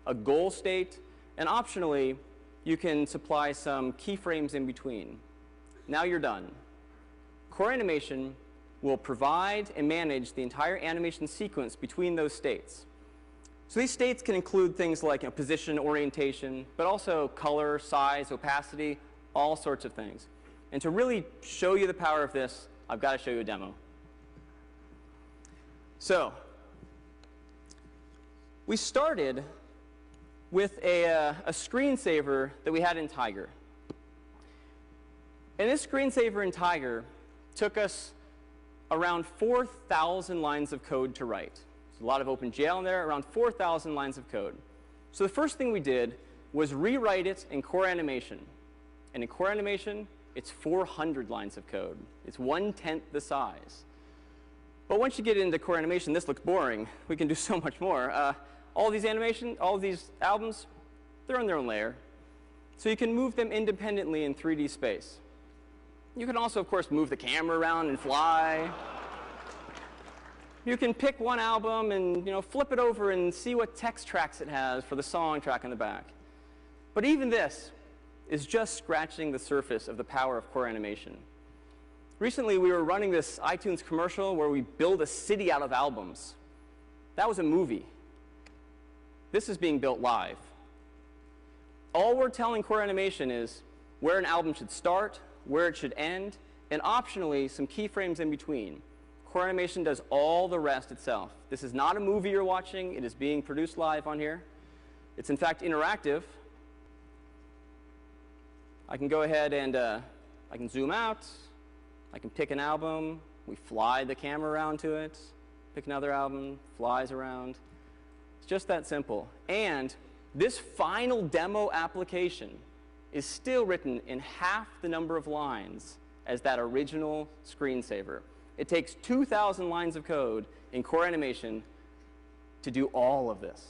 a goal state, and optionally, you can supply some keyframes in between. Now you're done. Core animation will provide and manage the entire animation sequence between those states. So these states can include things like position, orientation, but also color, size, opacity, all sorts of things. And to really show you the power of this, I've got to show you a demo. So we started with a screensaver that we had in Tiger. And this screensaver in Tiger took us around 4,000 lines of code to write. There's a lot of OpenGL in there, around 4,000 lines of code. So the first thing we did was rewrite it in core animation. And in core animation, it's 400 lines of code. It's 1/10 the size. But once you get into core animation, this looks boring. We can do so much more. All these albums, they're on their own layer. So you can move them independently in 3D space. You can also, of course, move the camera around and fly. You can pick one album and flip it over and see what text tracks it has for the song track in the back. But even this is just scratching the surface of the power of core animation. Recently, we were running this iTunes commercial where we build a city out of albums. That was a movie. This is being built live. All we're telling core animation is where an album should start, where it should end, and optionally some keyframes in between. Core animation does all the rest itself. This is not a movie you're watching. It is being produced live on here. It's in fact interactive. I can go ahead and I can zoom out. I can pick an album. We fly the camera around to it. Pick another album, flies around. It's just that simple. And this final demo application is still written in half the number of lines as that original screensaver. It takes 2,000 lines of code in core animation to do all of this.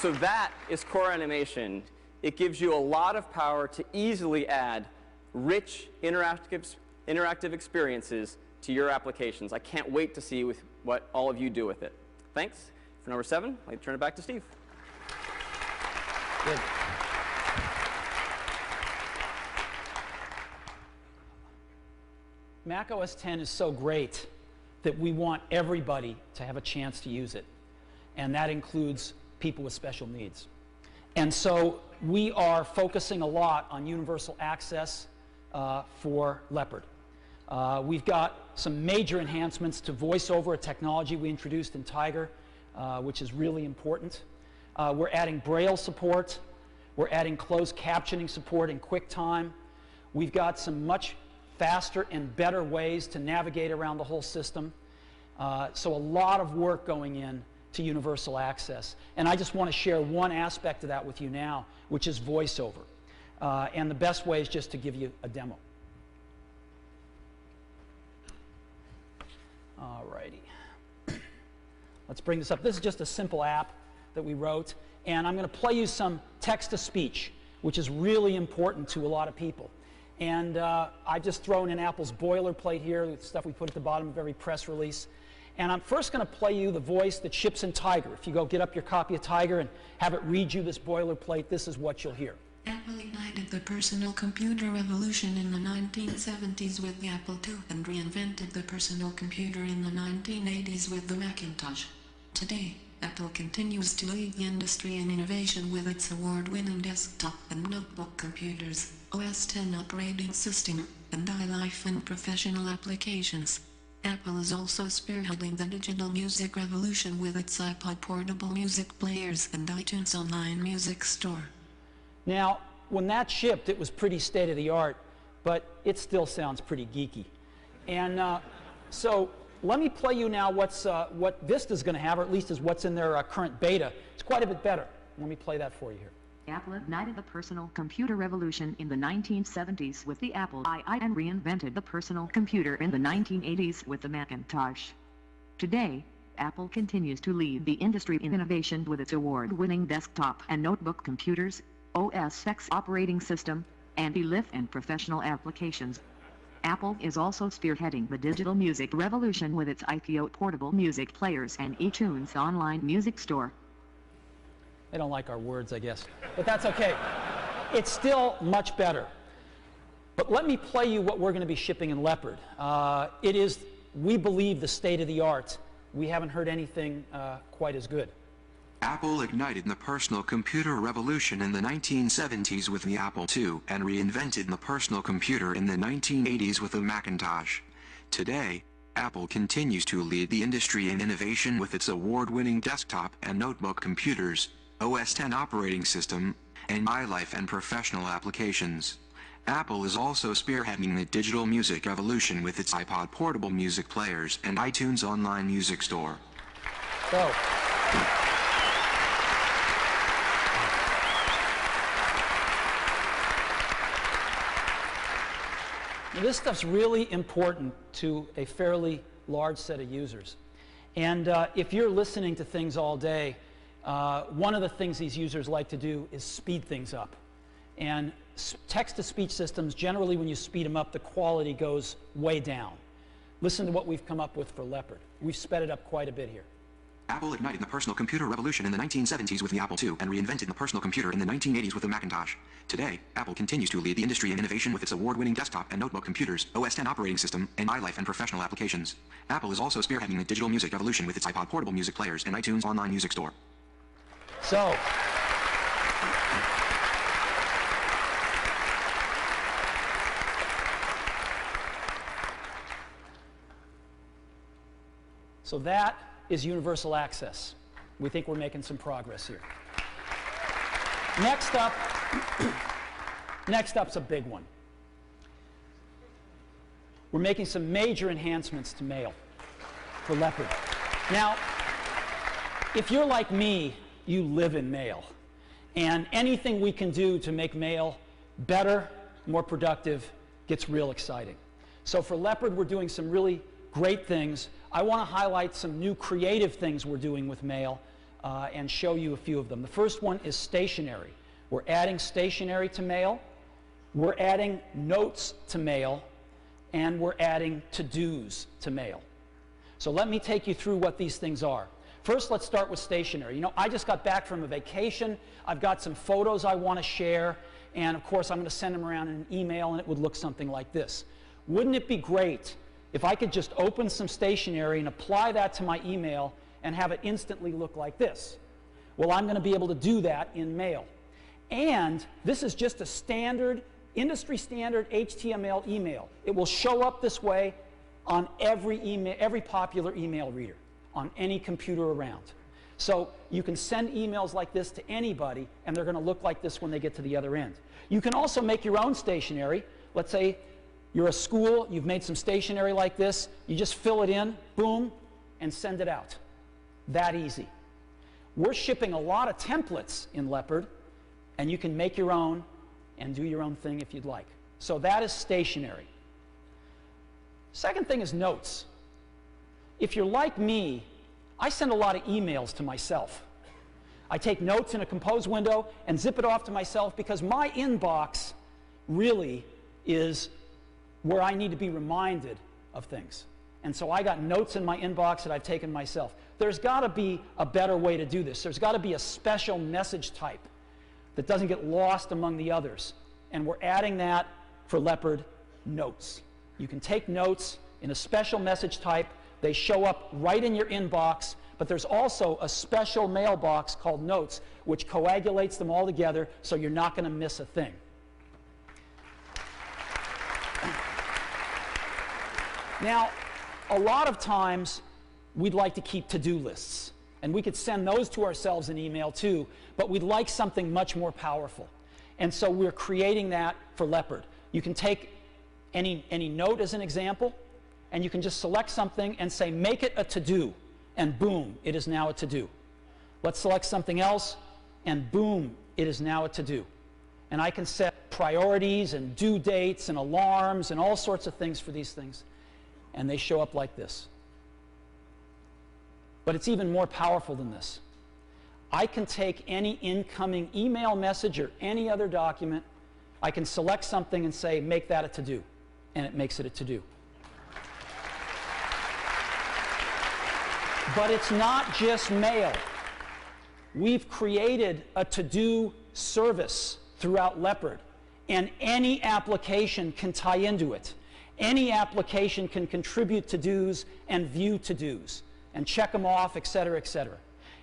So that is core animation. It gives you a lot of power to easily add rich interactive experiences to your applications. I can't wait to see what all of you do with it. Thanks. For number 7, I'd like to turn it back to Steve. Good. Mac OS X is so great that we want everybody to have a chance to use it. And that includes people with special needs. And so we are focusing a lot on universal access for Leopard. We've got some major enhancements to voiceover, a technology we introduced in Tiger, which is really important. We're adding Braille support. We're adding closed captioning support in QuickTime. We've got some much faster and better ways to navigate around the whole system. So a lot of work going in to universal access. And I just want to share one aspect of that with you now, which is voiceover. And the best way is just to give you a demo. All righty. Let's bring this up. This is just a simple app that we wrote. And I'm going to play you some text-to-speech, which is really important to a lot of people. And I've just thrown in Apple's boilerplate here, the stuff we put at the bottom of every press release. And I'm first going to play you the voice that ships in Tiger. If you go get up your copy of Tiger and have it read you this boilerplate, this is what you'll hear. Apple ignited the personal computer revolution in the 1970s with the Apple II and reinvented the personal computer in the 1980s with the Macintosh. Today, Apple continues to lead the industry in innovation with its award-winning desktop and notebook computers, OS X operating system, and iLife and professional applications. Apple is also spearheading the digital music revolution with its iPod portable music players and iTunes online music store. Now, when that shipped, it was pretty state-of-the-art, but it still sounds pretty geeky. And so let me play you now what Vista's going to have, or at least is what's in their current beta. It's quite a bit better. Let me play that for you here. Apple ignited the personal computer revolution in the 1970s with the Apple II and reinvented the personal computer in the 1980s with the Macintosh. Today, Apple continues to lead the industry in innovation with its award-winning desktop and notebook computers, OS X operating system, anti-lift and professional applications. Apple is also spearheading the digital music revolution with its iPod portable music players and iTunes online music store. They don't like our words, I guess, but that's okay. It's still much better. But let me play you what we're going to be shipping in Leopard. It is, we believe, the state of the art. We haven't heard anything quite as good. Apple ignited the personal computer revolution in the 1970s with the Apple II and reinvented the personal computer in the 1980s with the Macintosh. Today, Apple continues to lead the industry in innovation with its award-winning desktop and notebook computers, OS X operating system, and iLife and professional applications. Apple is also spearheading the digital music revolution with its iPod portable music players and iTunes online music store. So, this stuff's really important to a fairly large set of users. And if you're listening to things all day, one of the things these users like to do is speed things up. And text-to-speech systems, generally when you speed them up, the quality goes way down. Listen to what we've come up with for Leopard. We've sped it up quite a bit here. Apple ignited the personal computer revolution in the 1970s with the Apple II and reinvented the personal computer in the 1980s with the Macintosh. Today, Apple continues to lead the industry in innovation with its award-winning desktop and notebook computers, OS X operating system, and iLife and professional applications. Apple is also spearheading the digital music revolution with its iPod portable music players and iTunes online music store. So, that is universal access. We think we're making some progress here. Next up's a big one. We're making some major enhancements to Mail for Leopard. Now, if you're like me, you live in Mail. And anything we can do to make Mail better, more productive, gets real exciting. So for Leopard, we're doing some really great things. I want to highlight some new creative things we're doing with Mail and show you a few of them. The first one is stationery. We're adding stationery to Mail, we're adding notes to Mail, and we're adding to-dos to Mail. So let me take you through what these things are. First, let's start with stationery. You know, I just got back from a vacation. I've got some photos I want to share, and of course I'm going to send them around in an email, and it would look something like this. Wouldn't it be great if I could just open some stationery and apply that to my email and have it instantly look like this? Well, I'm going to be able to do that in Mail. And this is just a standard, industry standard HTML email. It will show up this way on every popular email reader, on any computer around. So you can send emails like this to anybody, and they're going to look like this when they get to the other end. You can also make your own stationery. Let's say you're a school, you've made some stationery like this, you just fill it in, boom, and send it out. That easy. We're shipping a lot of templates in Leopard, and you can make your own and do your own thing if you'd like. So that is stationery. Second thing is notes. If you're like me, I send a lot of emails to myself. I take notes in a Compose window and zip it off to myself because my inbox really is where I need to be reminded of things. And so I got notes in my inbox that I've taken myself. There's got to be a better way to do this. There's got to be a special message type that doesn't get lost among the others. And we're adding that for Leopard, notes. You can take notes in a special message type. They show up right in your inbox, but there's also a special mailbox called Notes, which coagulates them all together so you're not going to miss a thing. Now, a lot of times we'd like to keep to-do lists, and we could send those to ourselves in email too, but we'd like something much more powerful. And so we're creating that for Leopard. You can take any note as an example, and you can just select something and say, make it a to-do, and boom, it is now a to-do. Let's select something else, and boom, it is now a to-do. And I can set priorities and due dates and alarms and all sorts of things for these things, and they show up like this. But it's even more powerful than this. I can take any incoming email message or any other document, I can select something and say, make that a to-do, and it makes it a to-do. But it's not just mail. We've created a to-do service throughout Leopard, and any application can tie into it. Any application can contribute to-dos and view to-dos and check them off, et cetera, et cetera.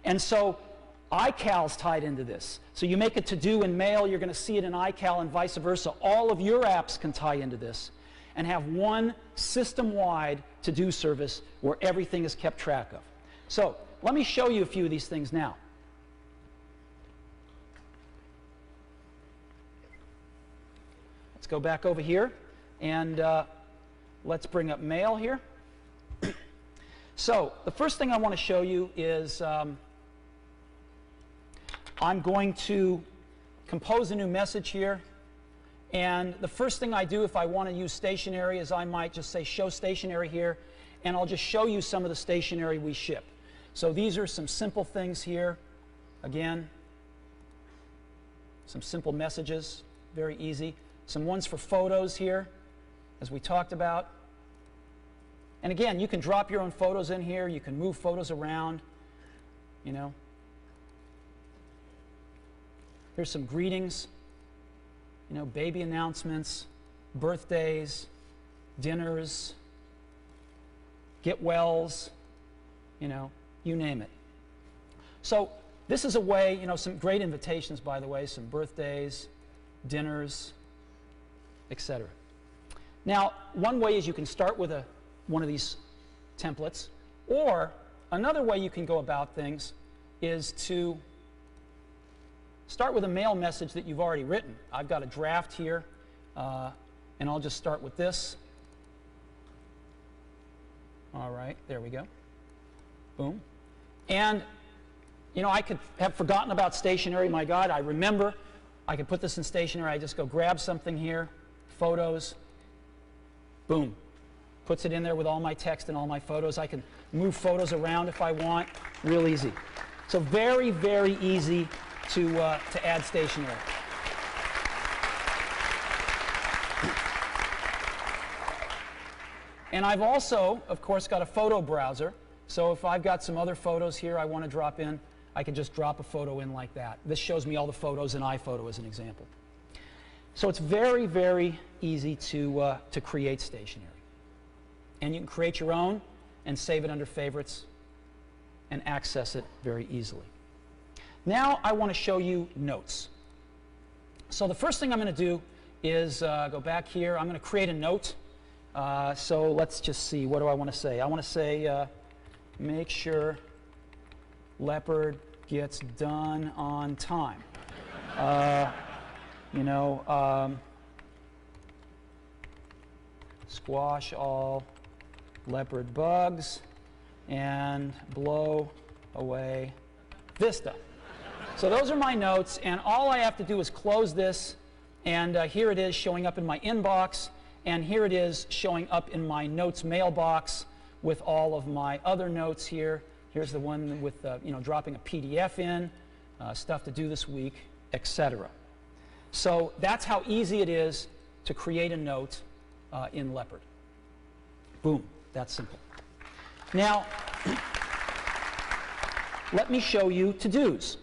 And so iCal's tied into this. So you make a to-do in mail, you're going to see it in iCal, and vice versa. All of your apps can tie into this and have one system-wide to-do service where everything is kept track of. So let me show you a few of these things now. Let's go back over here, and let's bring up mail here. So the first thing I want to show you is I'm going to compose a new message here, and the first thing I do if I want to use stationery is I might just say show stationery here, and I'll just show you some of the stationery we ship. So these are some simple things here. Again, some simple messages, very easy. Some ones for photos here, as we talked about. And again, you can drop your own photos in here. You can move photos around, you know. Here's some greetings, you know, baby announcements, birthdays, dinners, get wells, you know, you name it. So this is a way, you know, some great invitations, by the way, some birthdays, dinners, etc. Now, one way is you can start with one of these templates, or another way you can go about things is to start with a mail message that you've already written. I've got a draft here, and I'll just start with this. All right, there we go. Boom. And, you know, I could have forgotten about stationery. My God, I remember. I could put this in stationery. I just go grab something here, photos, boom. Puts it in there with all my text and all my photos. I can move photos around if I want. Real easy. So very, very easy to add stationery. And I've also, of course, got a photo browser. So if I've got some other photos here I want to drop in, I can just drop a photo in like that. This shows me all the photos in iPhoto as an example. So it's very, very easy to create stationery. And you can create your own and save it under favorites and access it very easily. Now I want to show you notes. So the first thing I'm going to do is go back here. I'm going to create a note. So let's just see. What do I want to say? I want to say make sure Leopard gets done on time. You know, squash all Leopard bugs and blow away Vista. So those are my notes, and all I have to do is close this, and here it is showing up in my inbox, and here it is showing up in my notes mailbox with all of my other notes here. Here's the one with you know, dropping a PDF in, stuff to do this week, etc. So that's how easy it is to create a note in Leopard. Boom, that's simple. Now, let me show you to-dos.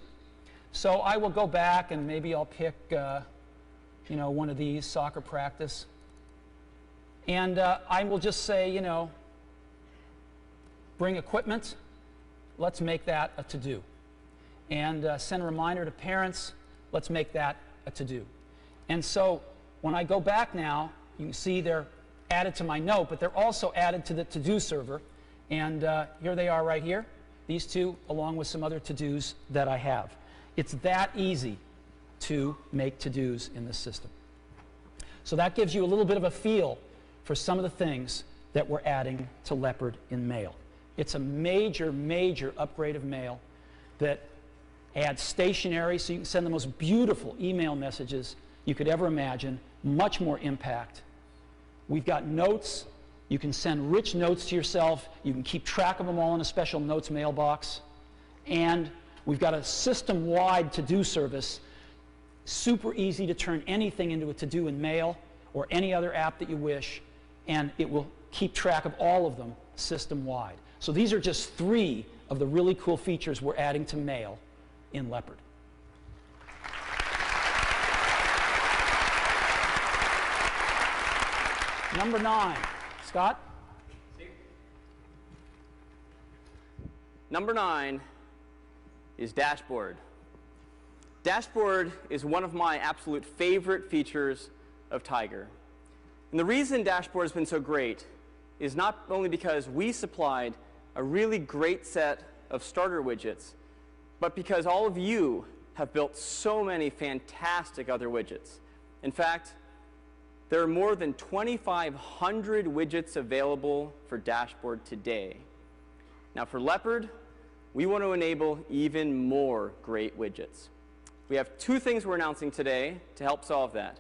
So I will go back and maybe I'll pick you know, one of these, soccer practice. And I will just say, you know, bring equipment. Let's make that a to-do. And send a reminder to parents. Let's make that a to-do. And so when I go back now, you can see they're added to my note, but they're also added to the to-do server. And here they are right here, these two, along with some other to-dos that I have. It's that easy to make to-dos in this system. So that gives you a little bit of a feel for some of the things that we're adding to Leopard in Mail. It's a major, major upgrade of Mail that adds stationery so you can send the most beautiful email messages you could ever imagine, much more impact. We've got notes. You can send rich notes to yourself. You can keep track of them all in a special notes mailbox. And we've got a system-wide to-do service, super easy to turn anything into a to-do in Mail or any other app that you wish, and it will keep track of all of them system-wide. So these are just 3 of the really cool features we're adding to Mail in Leopard. Number 9. Scott? Number 9 is Dashboard. Dashboard is one of my absolute favorite features of Tiger. And the reason Dashboard has been so great is not only because we supplied a really great set of starter widgets, but because all of you have built so many fantastic other widgets. In fact, there are more than 2,500 widgets available for Dashboard today. Now for Leopard, we want to enable even more great widgets. We have 2 things we're announcing today to help solve that.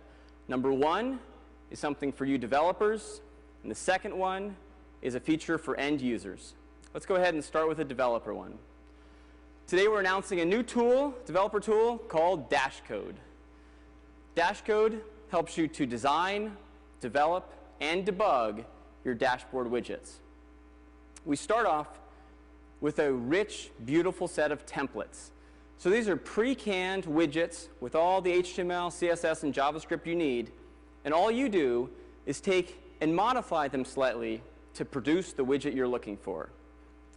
Number 1 is something for you developers, and the second one is a feature for end users. Let's go ahead and start with the developer one. Today we're announcing a new tool, developer tool, called Dashcode. Dashcode helps you to design, develop, and debug your dashboard widgets. We start off with a rich, beautiful set of templates. So these are pre-canned widgets with all the HTML, CSS, and JavaScript you need, and all you do is take and modify them slightly to produce the widget you're looking for.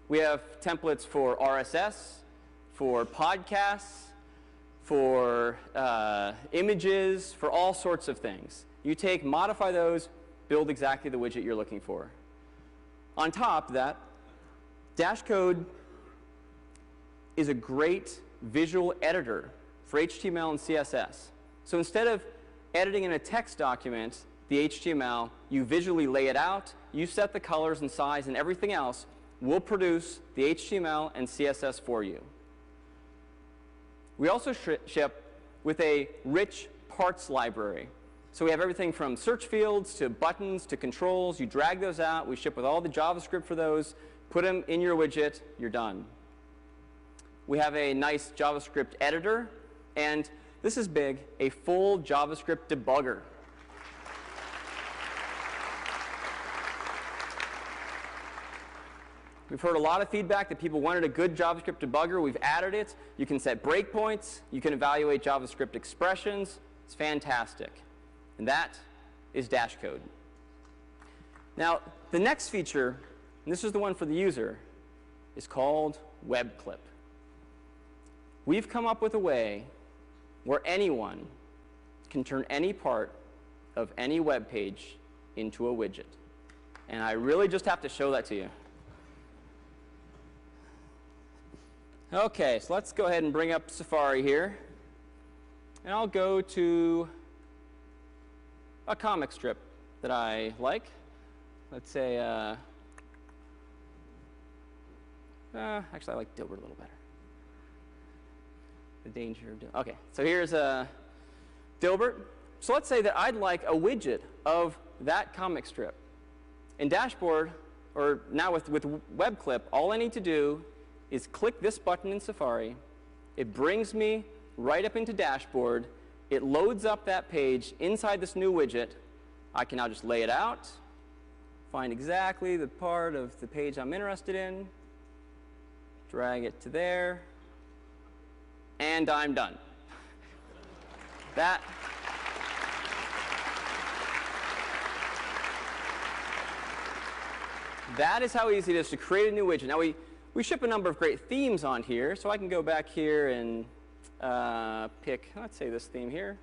We have templates for RSS, for podcasts, for images, for all sorts of things. You take, modify those, build exactly the widget you're looking for. On top of that, Dashcode is a great visual editor for HTML and CSS. So instead of editing in a text document the HTML, you visually lay it out, you set the colors and size and everything else, we'll produce the HTML and CSS for you. We also ship with a rich parts library. So we have everything from search fields to buttons to controls. You drag those out. We ship with all the JavaScript for those. Put them in your widget. You're done. We have a nice JavaScript editor. And this is big, a full JavaScript debugger. We've heard a lot of feedback that people wanted a good JavaScript debugger. We've added it. You can set breakpoints. You can evaluate JavaScript expressions. It's fantastic. And that is Dashcode. Now, the next feature, and this is the one for the user, is called WebClip. We've come up with a way where anyone can turn any part of any web page into a widget. And I really just have to show that to you. OK, so let's go ahead and bring up Safari here. And I'll go to a comic strip that I like. Let's say, actually, I like Dilbert a little better. The danger of Dilbert. OK, so here's Dilbert. So let's say that I'd like a widget of that comic strip. In Dashboard, or now with WebClip, all I need to do is click this button in Safari. It brings me right up into Dashboard. It loads up that page inside this new widget. I can now just lay it out, find exactly the part of the page I'm interested in, drag it to there, and I'm done. That is how easy it is to create a new widget. Now we ship a number of great themes on here, so I can go back here and pick, let's say, this theme here.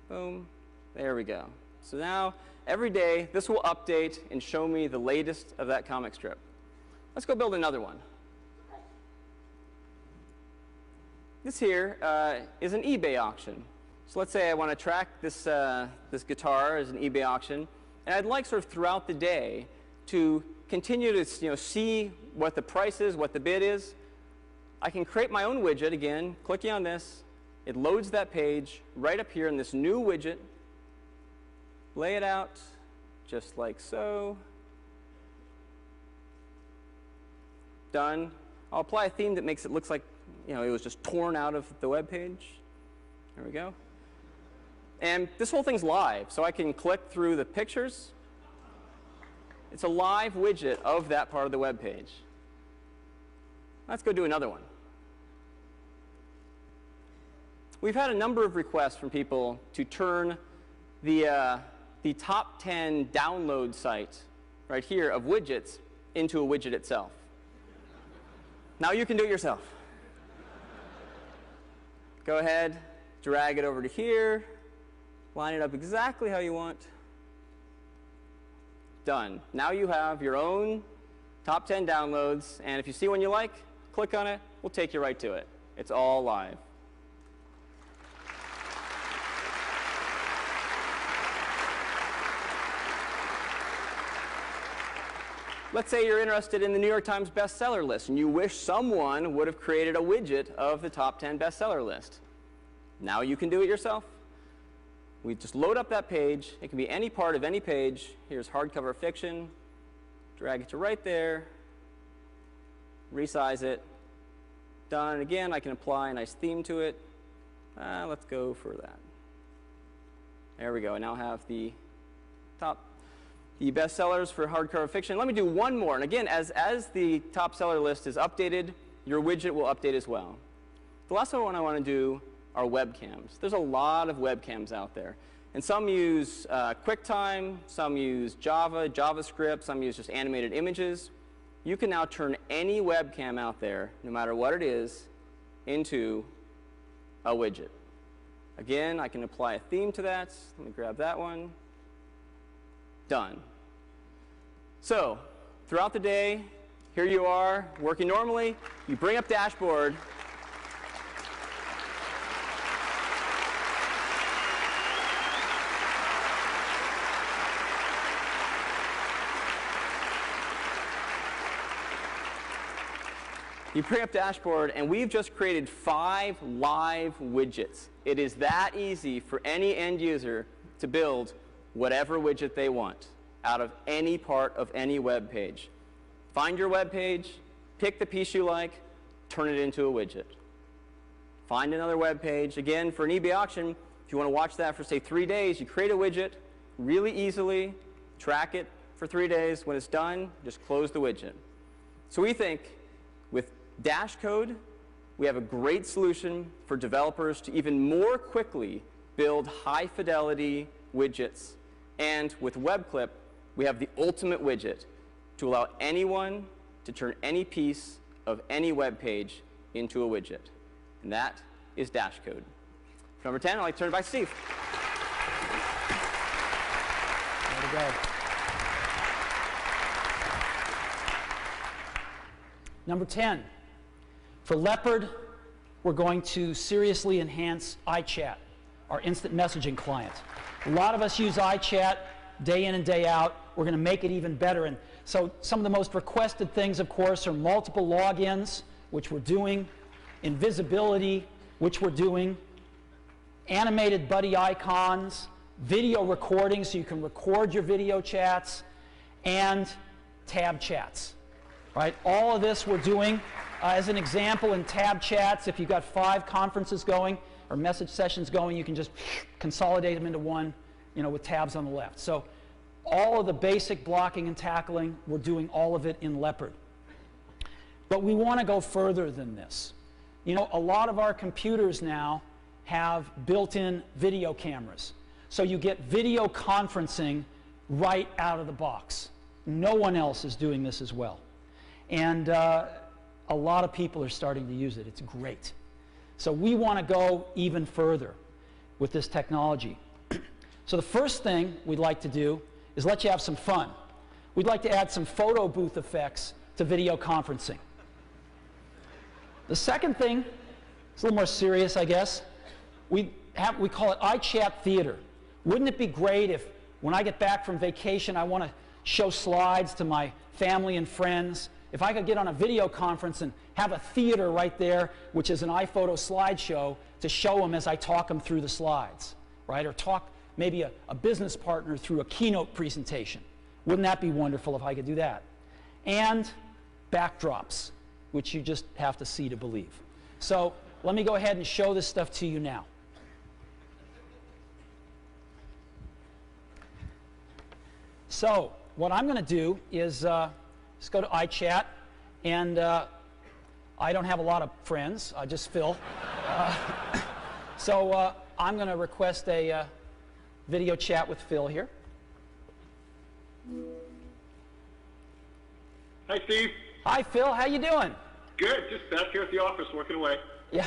Boom. There we go. So now, every day, this will update and show me the latest of that comic strip. Let's go build another one. This here is an eBay auction. So let's say I want to track this, this guitar as an eBay auction. And I'd like sort of throughout the day to continue to see what the price is, what the bid is. I can create my own widget again, clicking on this. It loads that page right up here in this new widget. Lay it out just like so. Done. I'll apply a theme that makes it look like it was just torn out of the web page. There we go. And this whole thing's live, so I can click through the pictures. It's a live widget of that part of the web page. Let's go do another one. We've had a number of requests from people to turn the top 10 download site right here of widgets into a widget itself. Now you can do it yourself. Go ahead, drag it over to here, line it up exactly how you want. Done. Now you have your own top 10 downloads, and if you see one you like, click on it, we'll take you right to it. It's all live. Let's say you're interested in the New York Times bestseller list, and you wish someone would have created a widget of the top 10 bestseller list. Now you can do it yourself. We just load up that page. It can be any part of any page. Here's hardcover fiction. Drag it to right there. Resize it. Done. Again, I can apply a nice theme to it. Let's go for that. There we go. I now have the bestsellers for hardcover fiction. Let me do one more. And again, as the top seller list is updated, your widget will update as well. The last one I want to do are webcams. There's a lot of webcams out there. And some use QuickTime, some use Java, JavaScript, some use just animated images. You can now turn any webcam out there, no matter what it is, into a widget. Again, I can apply a theme to that. Let me grab that one. Done. So, throughout the day, here you are, working normally. You bring up Dashboard. You bring up Dashboard, and we've just created 5 live widgets. It is that easy for any end user to build whatever widget they want out of any part of any web page. Find your web page, pick the piece you like, turn it into a widget. Find another web page. Again, for an eBay auction, if you want to watch that for, say, 3 days, you create a widget really easily, track it for 3 days. When it's done, just close the widget. So we think with Dash Code, we have a great solution for developers to even more quickly build high-fidelity widgets. And with WebClip, we have the ultimate widget to allow anyone to turn any piece of any web page into a widget. And that is Dash Code. For number 10, I'd like to turn it back to Steve. There we go. Number 10. For Leopard, we're going to seriously enhance iChat, our instant messaging client. A lot of us use iChat day in and day out. We're going to make it even better. And so some of the most requested things, of course, are multiple logins, which we're doing, invisibility, which we're doing, animated buddy icons, video recording so you can record your video chats, and tab chats. Right? All of this we're doing. As an example, in tab chats, if you've got 5 conferences going or message sessions going, you can just consolidate them into one, with tabs on the left. So all of the basic blocking and tackling, we're doing all of it in Leopard. But we want to go further than this. A lot of our computers now have built-in video cameras. So you get video conferencing right out of the box. No one else is doing this as well. And a lot of people are starting to use it. It's great. So we want to go even further with this technology. So the first thing we'd like to do is let you have some fun. We'd like to add some photo booth effects to video conferencing. The second thing is a little more serious, I guess. We call it iChat Theater. Wouldn't it be great if When I get back from vacation, I want to show slides to my family and friends. If I could get on a video conference and have a theater right there, which is an iPhoto slideshow, to show them as I talk them through the slides, right? Or talk maybe a business partner through a keynote presentation. Wouldn't that be wonderful if I could do that? And backdrops, which you just have to see to believe. So let me go ahead and show this stuff to you now. So what I'm going to do is just go to iChat, and I don't have a lot of friends, just Phil. So I'm going to request a video chat with Phil here. Hi, Steve. Hi, Phil. How you doing? Good. Just back here at the office working away. Yeah.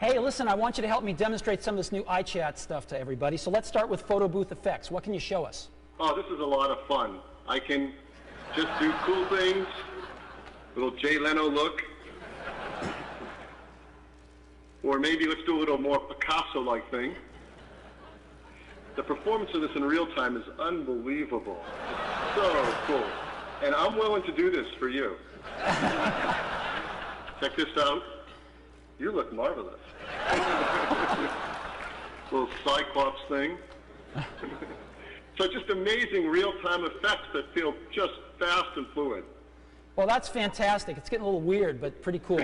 Hey, listen, I want you to help me demonstrate some of this new iChat stuff to everybody. So let's start with photo booth effects. What can you show us? Oh, this is a lot of fun. I can just do cool things, little Jay Leno look. Or maybe let's do a little more Picasso-like thing. The performance of this in real time is unbelievable. It's so cool. And I'm willing to do this for you. Check this out. You look marvelous. Little Cyclops thing. So just amazing real-time effects that feel just fast and fluid. Well, that's fantastic. It's getting a little weird, but pretty cool.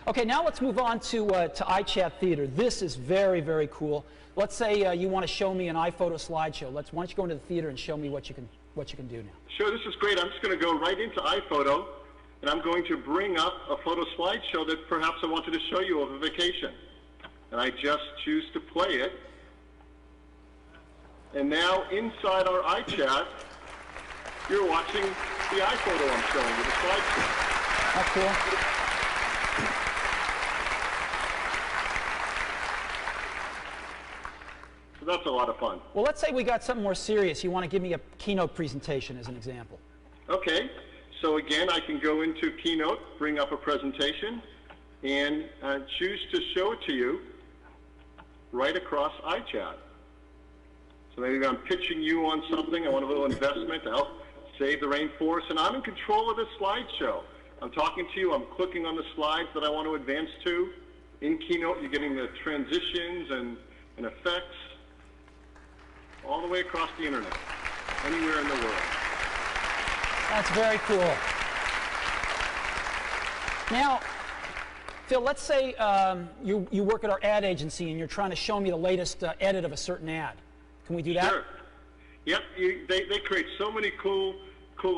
Okay, now let's move on to iChat Theater. This is very, very cool. Let's say you want to show me an iPhoto slideshow. Why don't you go into the theater and show me what you can do now? Sure, this is great. I'm just going to go right into iPhoto, and I'm going to bring up a photo slideshow that perhaps I wanted to show you of a vacation. And I just choose to play it. And now inside our iChat, you're watching the iPhoto I'm showing with the slideshow. That's cool. So that's a lot of fun. Well, let's say we got something more serious. You want to give me a keynote presentation as an example. Okay. So again, I can go into Keynote, bring up a presentation, and choose to show it to you right across iChat. So maybe I'm pitching you on something. I want a little investment to help save the rainforest, and I'm in control of this slideshow. I'm talking to you. I'm clicking on the slides that I want to advance to. In Keynote, you're getting the transitions and effects all the way across the internet, anywhere in the world. That's very cool. Now, Phil, let's say you work at our ad agency and you're trying to show me the latest edit of a certain ad. Can we do that? Sure. Yep. They create so many cool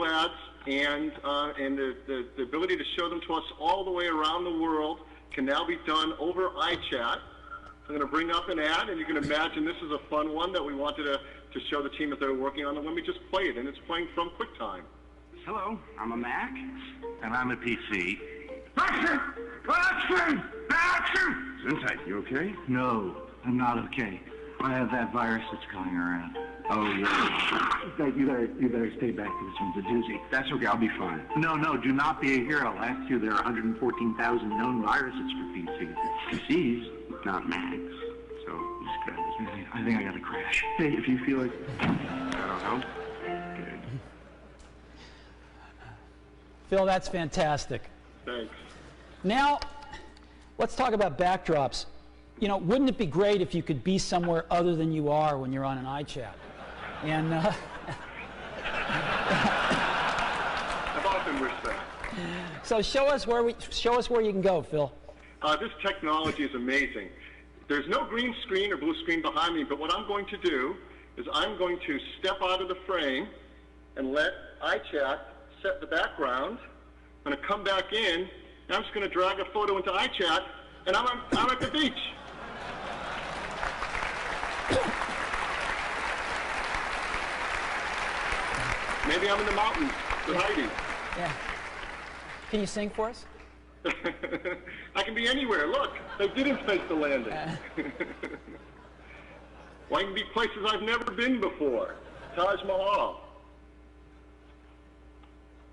ads, and the ability to show them to us all the way around the world can now be done over iChat. I'm going to bring up an ad, and you can imagine this is a fun one that we wanted to show the team that they were working on, and let me just play it, and it's playing from QuickTime. Hello, I'm a Mac. And I'm a PC. Action! Action! Action! Inside, you okay? No, I'm not okay. I have that virus that's going around. Oh, yeah. You better stay back. This one's a doozy. That's okay, I'll be fine. No, do not be a hero. Last year there are 114,000 known viruses for PCs. PCs, not Macs. So, just grab this. I think I got a crash. Hey, if you feel like... That'll help. Good. Phil, that's fantastic. Thanks. Now, let's talk about backdrops. You know, wouldn't it be great if you could be somewhere other than you are when you're on an iChat? And I've often wished that. so show us where you can go, Phil. This technology is amazing. There's no green screen or blue screen behind me, but what I'm going to do is I'm going to step out of the frame and let iChat set the background. I'm going to come back in, and I'm just going to drag a photo into iChat, and I'm at the beach. Maybe I'm in the mountains with Heidi. Yeah. Can you sing for us? I can be anywhere. Look, they didn't fake the landing. Well, I can be places I've never been before. Taj Mahal.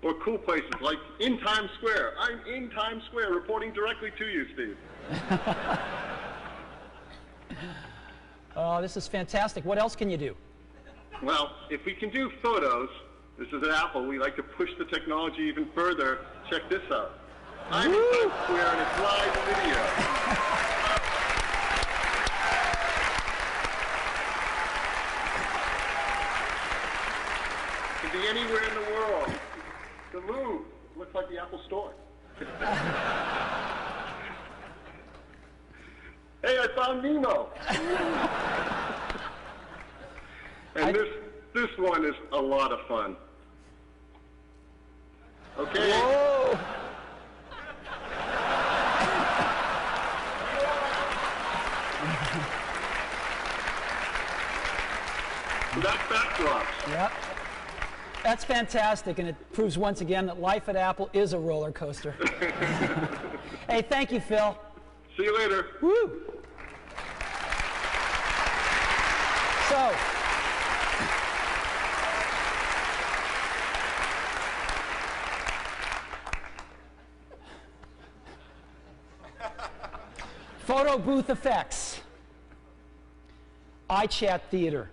Or cool places like in Times Square. I'm in Times Square reporting directly to you, Steve. Oh, this is fantastic. What else can you do? Well, if we can do photos, this is at Apple, we like to push the technology even further. Check this out. I'm in Times Square and it's live video. It can be anywhere in the world. The Louvre looks like the Apple Store. Hey, I found Nemo. And this one is a lot of fun. Okay. Whoa. So that's backdrops. Yep. That's fantastic, and it proves once again that life at Apple is a roller coaster. Hey, thank you, Phil. See you later. Woo! So, photo booth effects, iChat theater,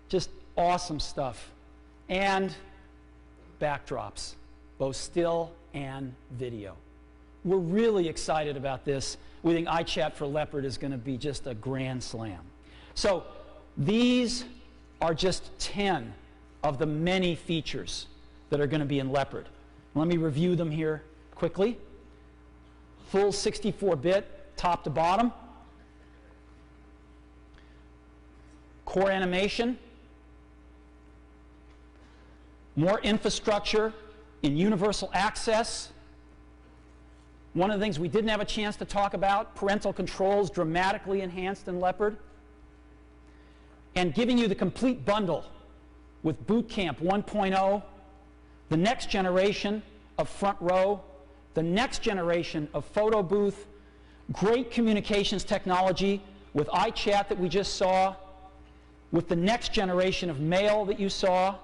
just awesome stuff, and backdrops, both still and video. We're really excited about this. We think iChat for Leopard is going to be just a grand slam. So these are just 10 of the many features that are going to be in Leopard. Let me review them here quickly. Full 64-bit, top to bottom. Core animation. More infrastructure in universal access. One of the things we didn't have a chance to talk about, parental controls dramatically enhanced in Leopard. And giving you the complete bundle with Boot Camp 1.0, the next generation of Front Row, the next generation of Photo Booth, great communications technology with iChat that we just saw, with the next generation of Mail that you saw.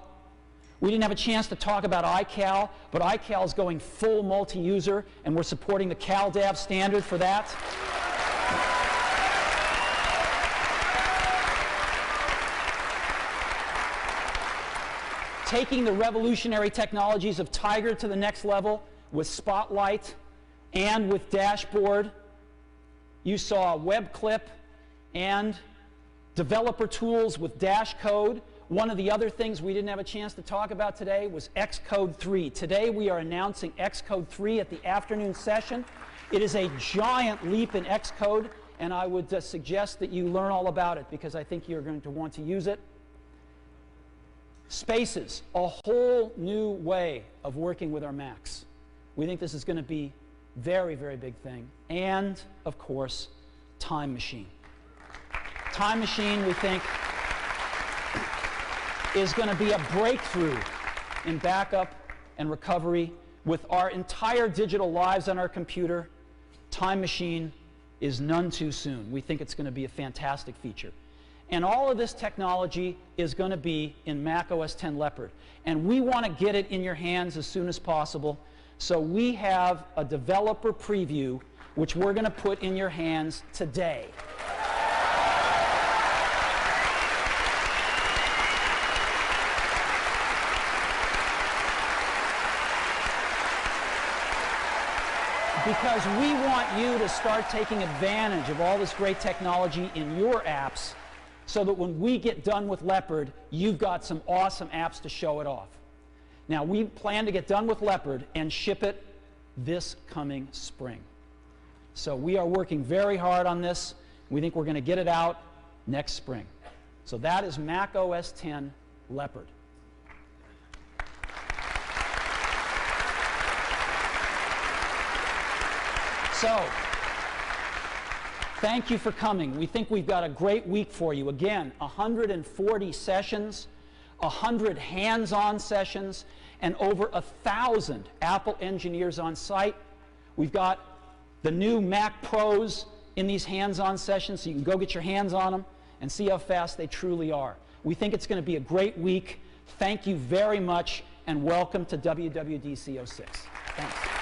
We didn't have a chance to talk about iCal, but iCal is going full multi-user, and we're supporting the CalDAV standard for that. Taking the revolutionary technologies of Tiger to the next level with Spotlight and with Dashboard. You saw Web Clip and developer tools with Dash Code. One of the other things we didn't have a chance to talk about today was Xcode 3. Today we are announcing Xcode 3 at the afternoon session. It is a giant leap in Xcode, and I would suggest that you learn all about it because I think you're going to want to use it. Spaces, a whole new way of working with our Macs. We think this is going to be a very, very big thing. And, of course, Time Machine. Time Machine, we think, is going to be a breakthrough in backup and recovery. With our entire digital lives on our computer, Time Machine is none too soon. We think it's going to be a fantastic feature. And all of this technology is going to be in Mac OS X Leopard. And we want to get it in your hands as soon as possible. So we have a developer preview, which we're going to put in your hands today. Because we want you to start taking advantage of all this great technology in your apps so that when we get done with Leopard, you've got some awesome apps to show it off. Now, we plan to get done with Leopard and ship it this coming spring. So we are working very hard on this. We think we're going to get it out next spring. So that is Mac OS X Leopard. So, thank you for coming. We think we've got a great week for you. Again, 140 sessions, 100 hands-on sessions, and over 1,000 Apple engineers on site. We've got the new Mac Pros in these hands-on sessions, so you can go get your hands on them and see how fast they truly are. We think it's going to be a great week. Thank you very much, and welcome to WWDC 06. Thanks.